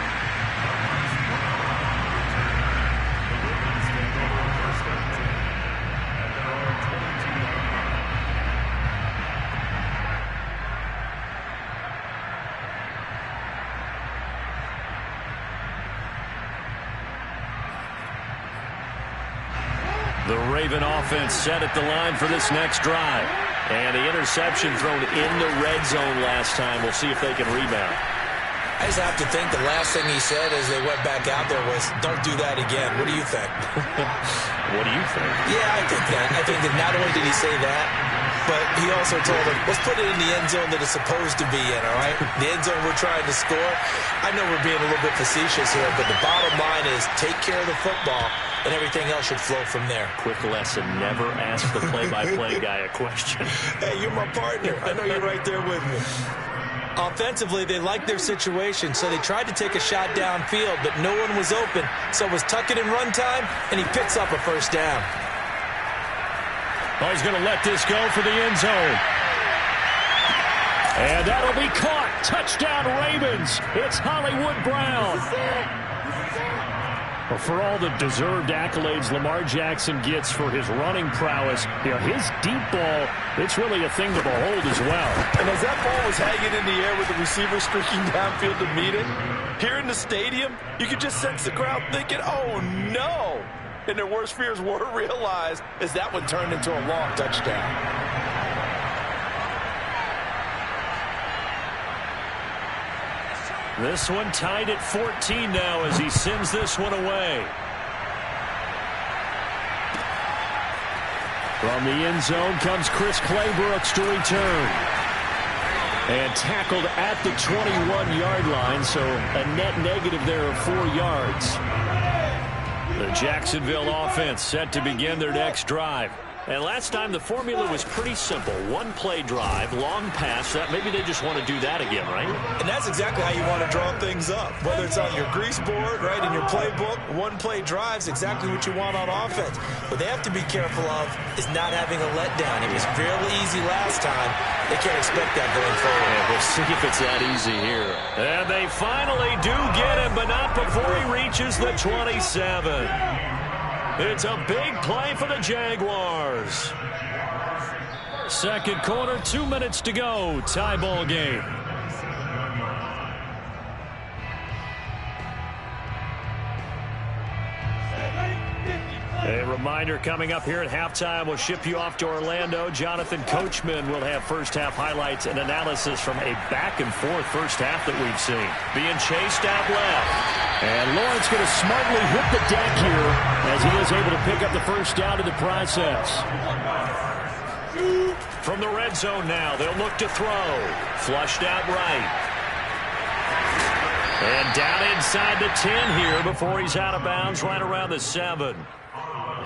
The Raven offense set at the line for this next drive. And the interception thrown in the red zone last time. We'll see if they can rebound. I just have to think the last thing he said as they went back out there was, don't do that again. What do you think? What do you think? Yeah, I think that. I think that not only did he say that, but he also told him, let's put it in the end zone that it's supposed to be in, all right? The end zone we're trying to score. I know we're being a little bit facetious here, but the bottom line is take care of the football, and everything else should flow from there. Quick lesson, never ask the play-by-play guy a question. Hey, you're my partner. I know you're right there with me. Offensively, they liked their situation, so they tried to take a shot downfield, but no one was open. So it was tuck it in run time, and he picks up a first down. Oh, he's going to let this go for the end zone. And that'll be caught. Touchdown, Ravens. It's Hollywood Brown. Well, for all the deserved accolades Lamar Jackson gets for his running prowess, his deep ball, it's really a thing to behold as well. And as that ball was hanging in the air with the receiver streaking downfield to meet it, here in the stadium, you could just sense the crowd thinking, oh, no. And their worst fears were realized as that one turned into a long touchdown. This one tied at 14 now as he sends this one away. From the end zone comes Chris Claybrooks to return. And tackled at the 21-yard line, so a net negative there of 4 yards. The Jacksonville offense set to begin their next drive. And last time the formula was pretty simple. One-play drive, long pass. That maybe they just want to do that again, right? And that's exactly how you want to draw things up. Whether it's on your grease board, right, in your playbook, one-play drive's exactly what you want on offense. What they have to be careful of is not having a letdown. It was fairly easy last time. They can't expect that going forward. Yeah, we'll see if it's that easy here. And they finally do get him, but not before he reaches the 27. It's a big play for the Jaguars. Second quarter, 2 minutes to go. Tie ball game. A reminder coming up here at halftime, we'll ship you off to Orlando. Jonathan Coachman will have first-half highlights and analysis from a back-and-forth first half that we've seen. Being chased out left. And Lawrence going to smartly hit the deck here as he is able to pick up the first down in the process. From the red zone now, they'll look to throw. Flushed out right. And down inside the 10 here before he's out of bounds right around the 7.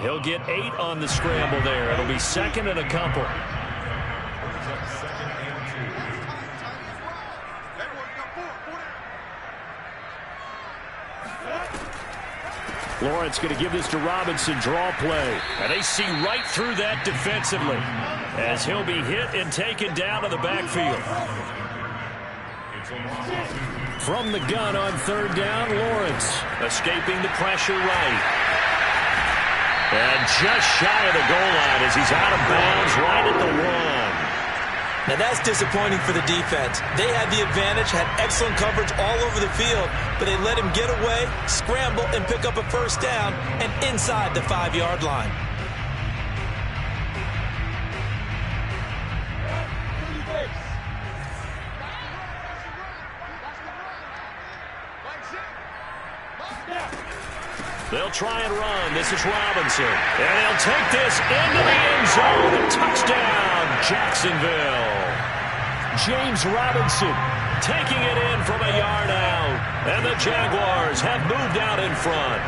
He'll get 8 on the scramble there. It'll be second and a couple. Lawrence going to give this to Robinson, draw play. And they see right through that defensively as he'll be hit and taken down to the backfield. From the gun on third down, Lawrence escaping the pressure right. And just shy of the goal line as he's out of bounds right at the 1. Now that's disappointing for the defense. They had the advantage, had excellent coverage all over the field, but they let him get away, scramble, and pick up a first down, and inside the 5-yard line. They'll try and run. This is Robinson. And they'll take this into the end zone. Touchdown, Jacksonville. James Robinson taking it in from a yard out. And the Jaguars have moved out in front.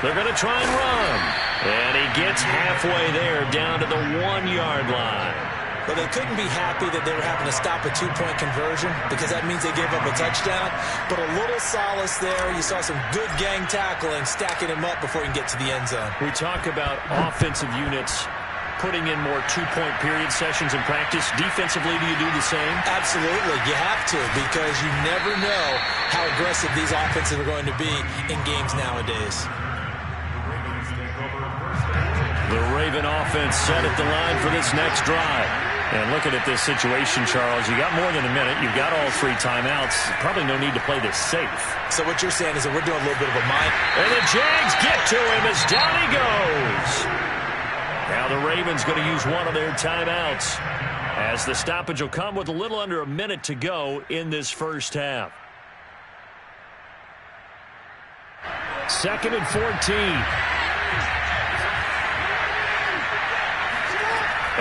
They're going to try and run. And he gets halfway there down to the 1-yard line. But they couldn't be happy that they were having to stop a 2-point conversion because that means they gave up a touchdown. But a little solace there. You saw some good gang tackling, stacking him up before he can get to the end zone. We talk about offensive units putting in more 2-point period sessions in practice. Defensively, do you do the same? Absolutely. You have to because you never know how aggressive these offenses are going to be in games nowadays. The Raven offense set at the line for this next drive. And looking at this situation, Charles, you got more than a minute. You've got all 3 timeouts. Probably no need to play this safe. So what you're saying is that we're doing a little bit of a mind. And the Jags get to him as down he goes. Now the Ravens going to use one of their timeouts, as the stoppage will come with a little under a minute to go in this first half. 2nd and 14.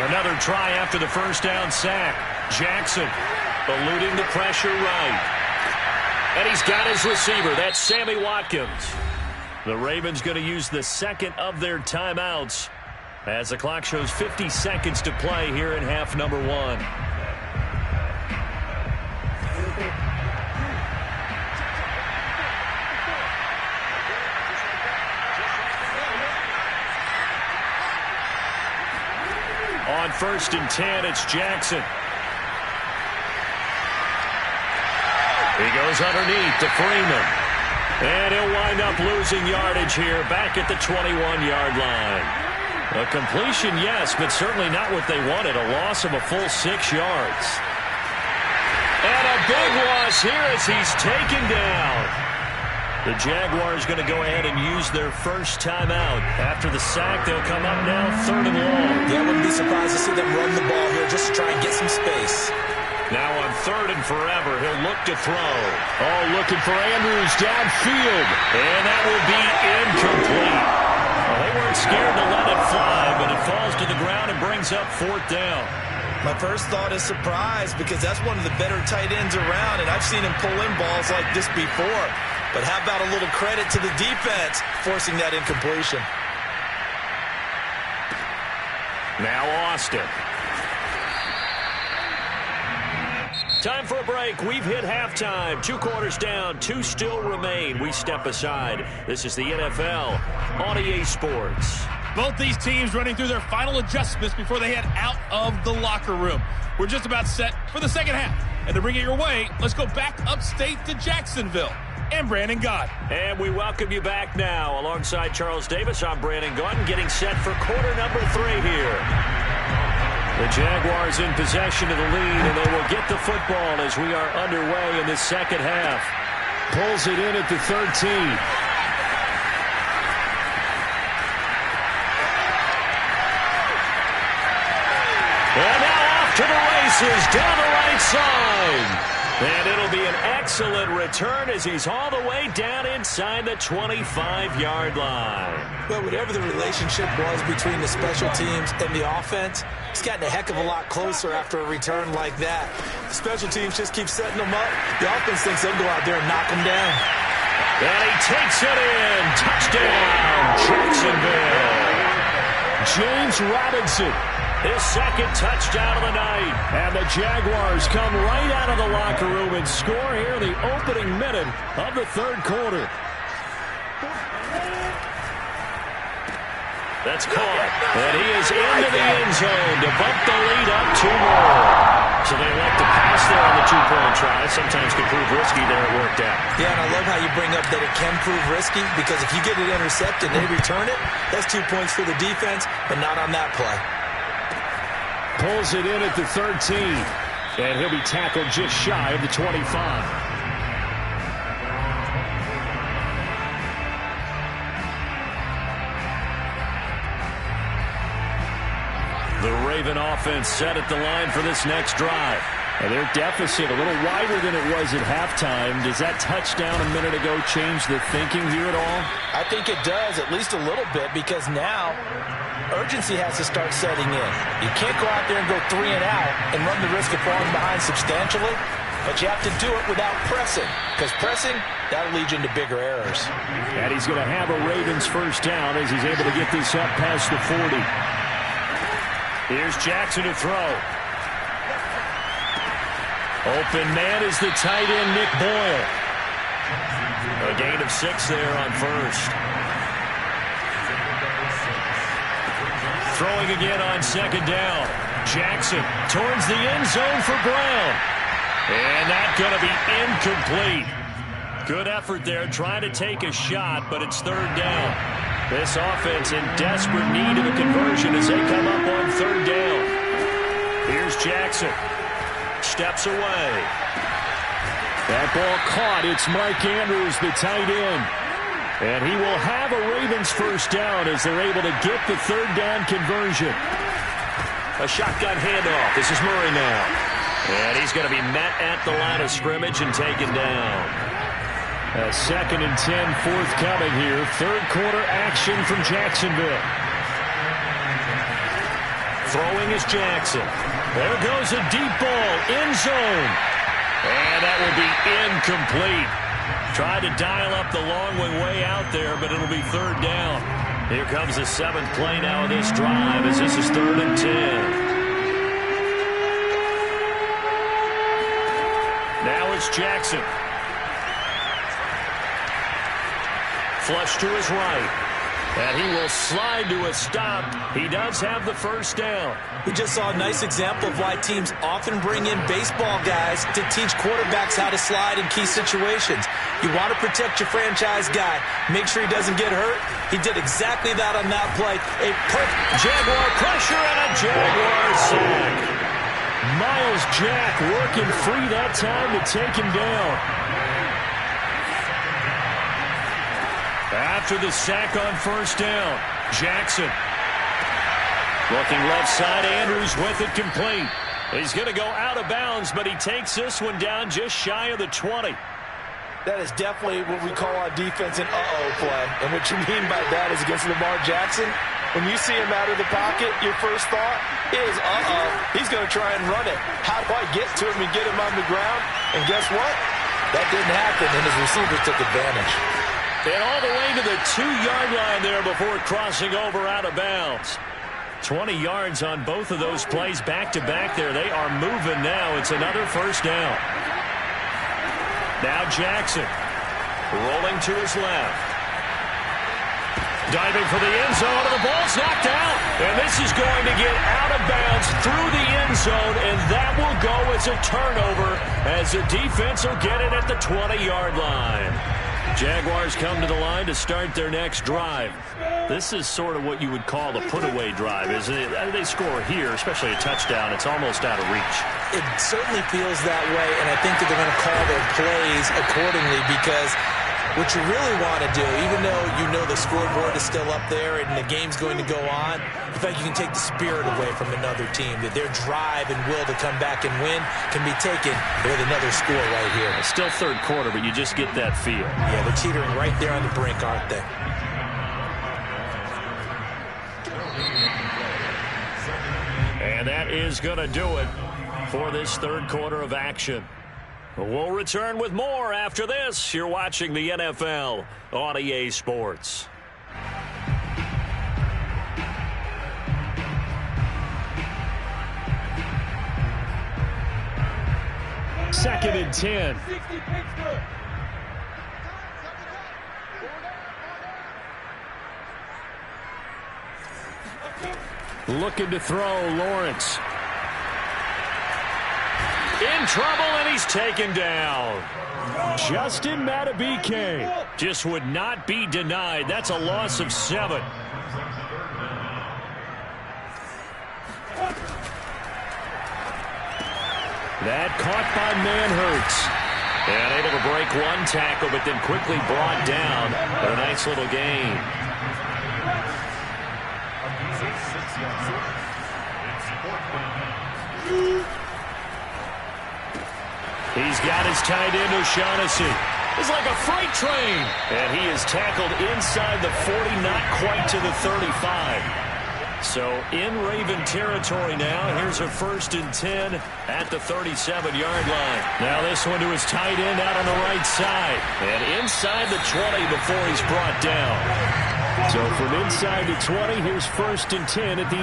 Another try after the first down sack. Jackson eluding the pressure right. And he's got his receiver. That's Sammy Watkins. The Ravens going to use the second of their timeouts as the clock shows 50 seconds to play here in half number 1. On 1st and 10, it's Jackson. He goes underneath to Freeman. And he'll wind up losing yardage here back at the 21-yard line. A completion, yes, but certainly not what they wanted. A loss of a full 6 yards. And a big loss here as he's taken down. The Jaguars going to go ahead and use their first timeout. After the sack, they'll come up now 3rd and long. Yeah, I wouldn't be surprised to see them run the ball here just to try and get some space. Now on 3rd and forever, he'll look to throw. Oh, looking for Andrews downfield. And that will be incomplete. Well, they weren't scared to let it fly, but it falls to the ground and brings up 4th down. My first thought is surprise because that's one of the better tight ends around, and I've seen him pull in balls like this before. But how about a little credit to the defense forcing that incompletion? Now Austin. Time for a break. We've hit halftime. 2 quarters down. 2 still remain. We step aside. This is the NFL on EA Sports. Both these teams running through their final adjustments before they head out of the locker room. We're just about set for the second half. And to bring it your way, let's go back upstate to Jacksonville. And Brandon Gott. And we welcome you back now. Alongside Charles Davis, I'm Brandon Gott, getting set for quarter number 3 here. The Jaguars in possession of the lead, and they will get the football as we are underway in this second half. Pulls it in at the 13. And now off to the races down the right side. And it'll be an excellent return as he's all the way down inside the 25-yard line. Well, whatever the relationship was between the special teams and the offense, it's gotten a heck of a lot closer after a return like that. The special teams just keep setting them up. The offense thinks they'll go out there and knock them down. And he takes it in. Touchdown, Jacksonville. James Robinson. His second touchdown of the night. And the Jaguars come right out of the locker room and score here in the opening minute of the 3rd quarter. That's caught. And he is into the end zone to bump the lead up 2 more. So they elect to pass there on the 2-point try. Sometimes can prove risky. There it worked out. Yeah, and I love how you bring up that it can prove risky because if you get it intercepted and they return it, that's 2 points for the defense, but not on that play. Pulls it in at the 13. And he'll be tackled just shy of the 25. The Raven offense set at the line for this next drive. And their deficit a little wider than it was at halftime. Does that touchdown a minute ago change the thinking here at all? I think it does, at least a little bit, because now urgency has to start setting in. You can't go out there and go 3 and out and run the risk of falling behind substantially, but you have to do it without pressing, because pressing, that'll lead you into bigger errors. And he's going to have a Ravens first down as he's able to get this up past the 40. Here's Jackson to throw. Open man is the tight end, Nick Boyle. A gain of 6 there on 1st. Throwing again on 2nd down. Jackson towards the end zone for Brown. And that's going to be incomplete. Good effort there, trying to take a shot, but it's 3rd down. This offense in desperate need of a conversion as they come up on 3rd down. Here's Jackson. Steps away. That ball caught. It's Mike Andrews, the tight end. And he will have a Ravens first down as they're able to get the third down conversion. A shotgun handoff. This is Murray now. And he's going to be met at the line of scrimmage and taken down. A 2nd and 10 forthcoming here. Third quarter action from Jacksonville. Throwing is Jackson. There goes a deep ball. End zone. And that will be incomplete. Tried to dial up the long way out there, but it'll be third down. Here comes the 7th play now of this drive as this is 3rd and 10. Now it's Jackson. Flush to his right. And he will slide to a stop. He does have the first down. We just saw a nice example of why teams often bring in baseball guys to teach quarterbacks how to slide in key situations. You want to protect your franchise guy. Make sure he doesn't get hurt. He did exactly that on that play. A perfect Jaguar pressure and a Jaguar sack. Miles Jack working free that time to take him down. After the sack on first down, Jackson. Looking left side, Andrews with it complete. He's going to go out of bounds, but he takes this one down just shy of the 20. That is definitely what we call on defense an uh-oh play. And what you mean by that is against Lamar Jackson, when you see him out of the pocket, your first thought is, uh-oh, he's going to try and run it. How do I get to him and get him on the ground? And guess what? That didn't happen, and his receivers took advantage. And all the way to the 2-yard line there before crossing over out of bounds. 20 yards on both of those plays back-to-back there. They are moving now. It's another first down. Now Jackson rolling to his left. Diving for the end zone, and the ball's knocked out. And this is going to get out of bounds through the end zone, and that will go as a turnover as the defense will get it at the 20-yard line. Jaguars come to the line to start their next drive. This is sort of what you would call the put-away drive, isn't it? They score here, especially a touchdown. It's almost out of reach. It certainly feels that way, and I think that they're going to call their plays accordingly because what you really want to do, even though you know the scoreboard is still up there and the game's going to go on, in fact, you can take the spirit away from another team, that their drive and will to come back and win can be taken with another score right here. It's still third quarter, but you just get that feel. Yeah, they're teetering right there on the brink, aren't they? And that is going to do it for this third quarter of action. We'll return with more after this. You're watching the NFL on EA Sports. Second and 10. Looking to throw, Lawrence. In trouble, and he's taken down. Justin Madubuike Just would not be denied. That's a loss of 7. That caught by Manhurts. And able to break one tackle, but then quickly brought down. But a nice little gain. He's got his tight end, O'Shaughnessy. It's like a freight train. And he is tackled inside the 40, not quite to the 35. So in Raven territory now. Here's a 1st and 10 at the 37-yard line. Now this one to his tight end out on the right side. And inside the 20 before he's brought down. So from inside the 20, here's 1st and 10 at the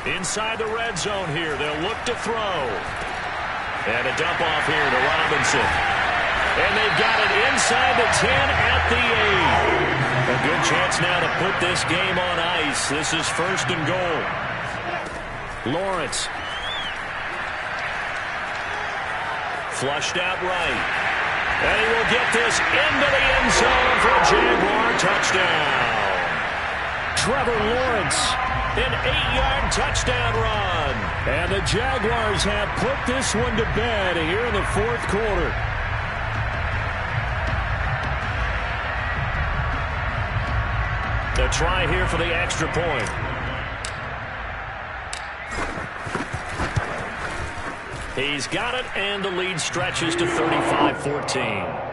18. Inside the red zone here. They'll look to throw. And a dump off here to Robinson. And they've got it inside the 10 at the 8. A good chance now to put this game on ice. This is 1st and goal. Lawrence. Flushed out right. And he will get this into the end zone for a Jaguar touchdown. Trevor Lawrence. An 8-yard touchdown run. And the Jaguars have put this one to bed here in the 4th quarter. A try here for the extra point. He's got it, and the lead stretches to 35-14.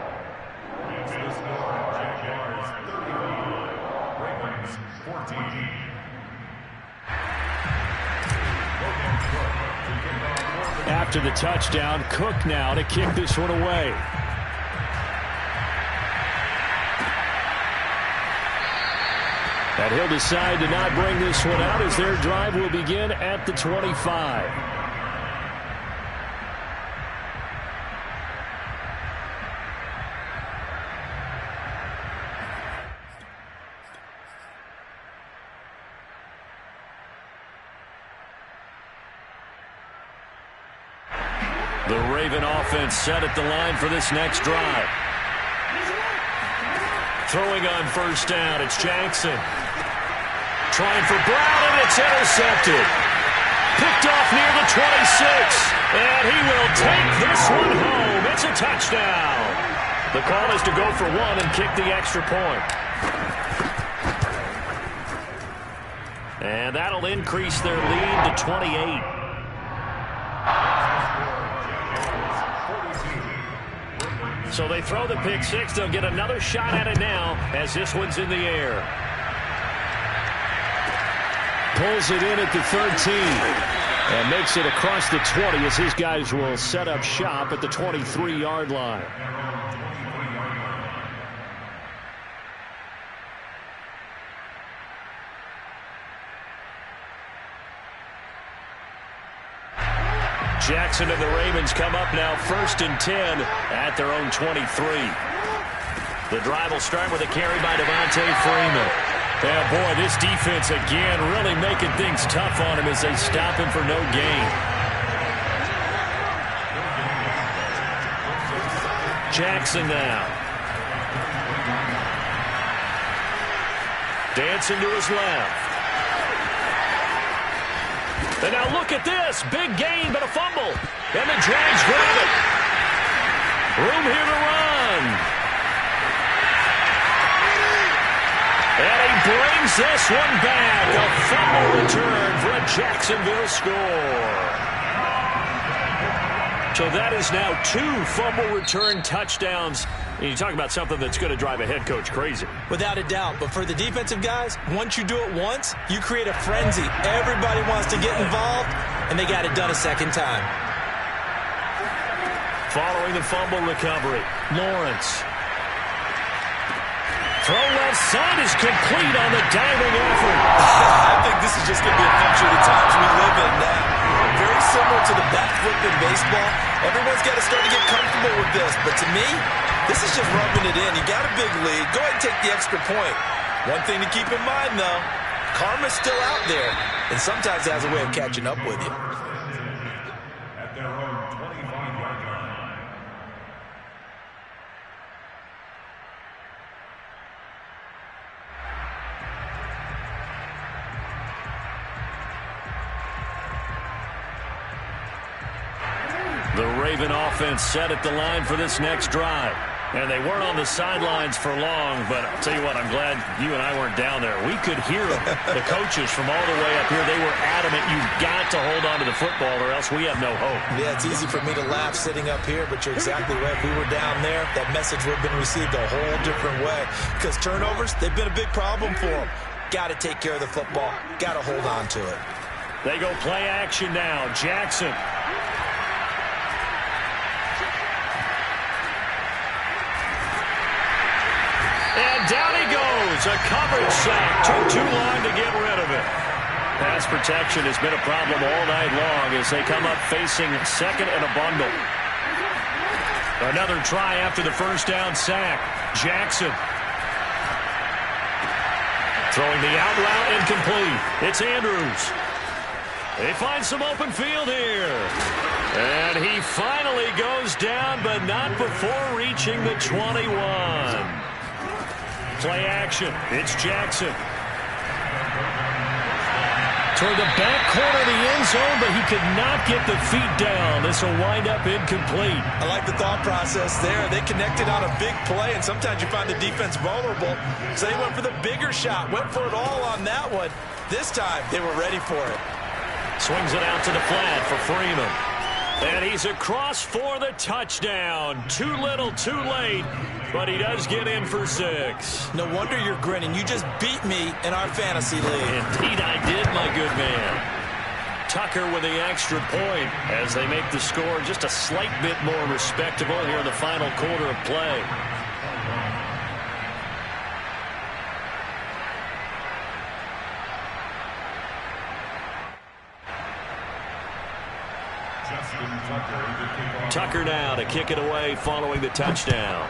After the touchdown, Cook now to kick this one away. And he'll decide to not bring this one out as their drive will begin at the 25. The Raven offense set at the line for this next drive. Throwing on first down, it's Jackson. Trying for Brown, and it's intercepted. Picked off near the 26, and he will take this one home. It's a touchdown. The call is to go for one and kick the extra point. And that'll increase their lead to 28. So they throw the pick six. They'll get another shot at it now as this one's in the air. Pulls it in at the 13 and makes it across the 20 as his guys will set up shop at the 23-yard line. Jackson and the Ravens come up now 1st and 10 at their own 23. The drive will start with a carry by Devontae Freeman. Yeah, boy, this defense again really making things tough on him as they stop him for no gain. Jackson now. Dancing to his left. And now look at this. Big gain, but a fumble. And the Jags grab it. Room here to run. And he brings this one back. A fumble return for a Jacksonville score. So that is now 2 fumble return touchdowns. And you talk about something that's going to drive a head coach crazy. Without a doubt. But for the defensive guys, once you do it once, you create a frenzy. Everybody wants to get involved, and they got it done a second time. Following the fumble recovery, Lawrence. Throw left side is complete on the diving effort. I think this is just going to be a picture of the times we live in now. Very similar to the backflip in baseball. Everyone's got to start to get comfortable with this. But to me, this is just rubbing it in. You got a big lead. Go ahead and take the extra point. One thing to keep in mind, though, karma's still out there, and sometimes it has a way of catching up with you. At their own 25-yard line. The Raven offense set at the line for this next drive. And they weren't on the sidelines for long, but I'll tell you what, I'm glad you and I weren't down there. We could hear them. The coaches from all the way up here, they were adamant, you've got to hold on to the football or else we have no hope. Yeah, it's easy for me to laugh sitting up here, but you're exactly right. If we were down there, that message would have been received a whole different way. Because turnovers, they've been a big problem for them. Got to take care of the football. Got to hold on to it. They go play action now. Jackson. And down he goes. A coverage sack. Took too long to get rid of it. Pass protection has been a problem all night long as they come up facing second and a bundle. Another try after the first down sack. Jackson. Throwing the out route incomplete. It's Andrews. They find some open field here. And he finally goes down, but not before reaching the 21. Play action. It's Jackson. toward the back corner of the end zone, but he could not get the feet down. This will wind up incomplete. I like the thought process there. They connected on a big play, and sometimes you find the defense vulnerable. So they went for the bigger shot, went for it all on that one. This time, they were ready for it. Swings it out to the flat for Freeman. And he's across for the touchdown. Too little, too late, but he does get in for 6. No wonder you're grinning. You just beat me in our fantasy league. Indeed I did, my good man. Tucker with the extra point as they make the score just a slight bit more respectable here in the final quarter of play. Tucker now to kick it away following the touchdown.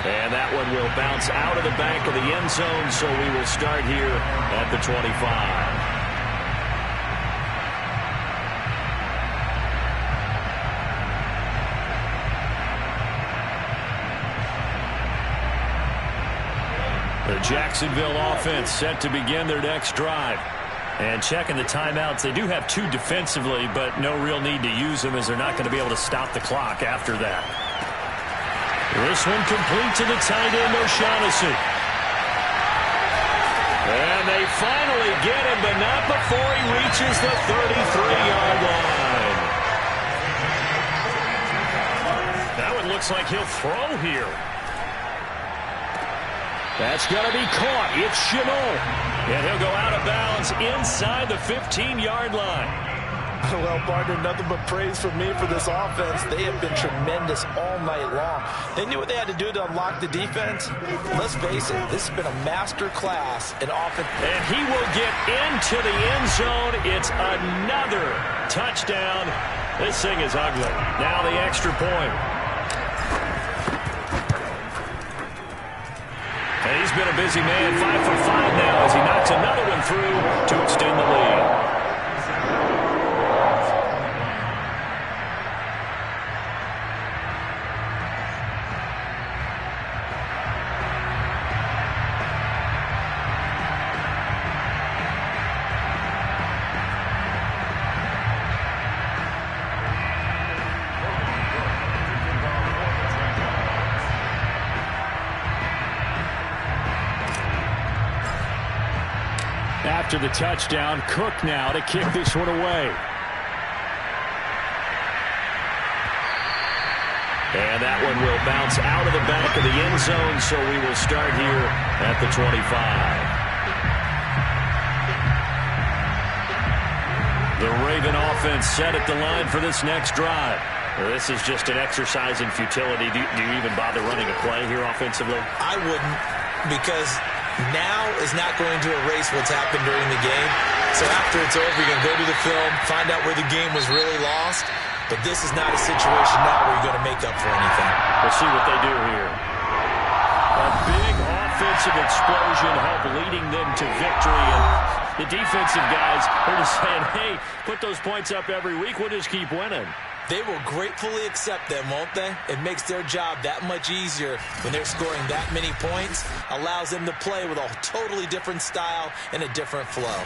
And that one will bounce out of the back of the end zone, so we will start here at the 25. The Jacksonville offense set to begin their next drive. And checking the timeouts, they do have 2 defensively, but no real need to use them as they're not going to be able to stop the clock after that. This one complete to the tight end, O'Shaughnessy. And they finally get him, but not before he reaches the 33-yard line. That one looks like he'll throw here. That's going to be caught. It's Chenot. And he'll go out of bounds inside the 15-yard line. Well, partner, nothing but praise from me for this offense. They have been tremendous all night long. They knew what they had to do to unlock the defense. Let's face it, this has been a master class in offense. And he will get into the end zone. It's another touchdown. This thing is ugly. Now the extra point. And he's been a busy man, 5 for 5 now as he knocks another one through to extend the lead. After the touchdown, Cook now to kick this one away. And that one will bounce out of the back of the end zone, so we will start here at the 25. The Raven offense set at the line for this next drive. This is just an exercise in futility. Do you even bother running a play here offensively? I wouldn't, because now is not going to erase what's happened during the game. So after it's over, you're going to go to the film, find out where the game was really lost. But this is not a situation now where you're going to make up for anything. We'll see what they do here. A big offensive explosion helped leading them to victory. And the defensive guys are just saying, hey, put those points up every week. We'll just keep winning. They will gratefully accept them, won't they? It makes their job that much easier when they're scoring that many points. Allows them to play with a totally different style and a different flow.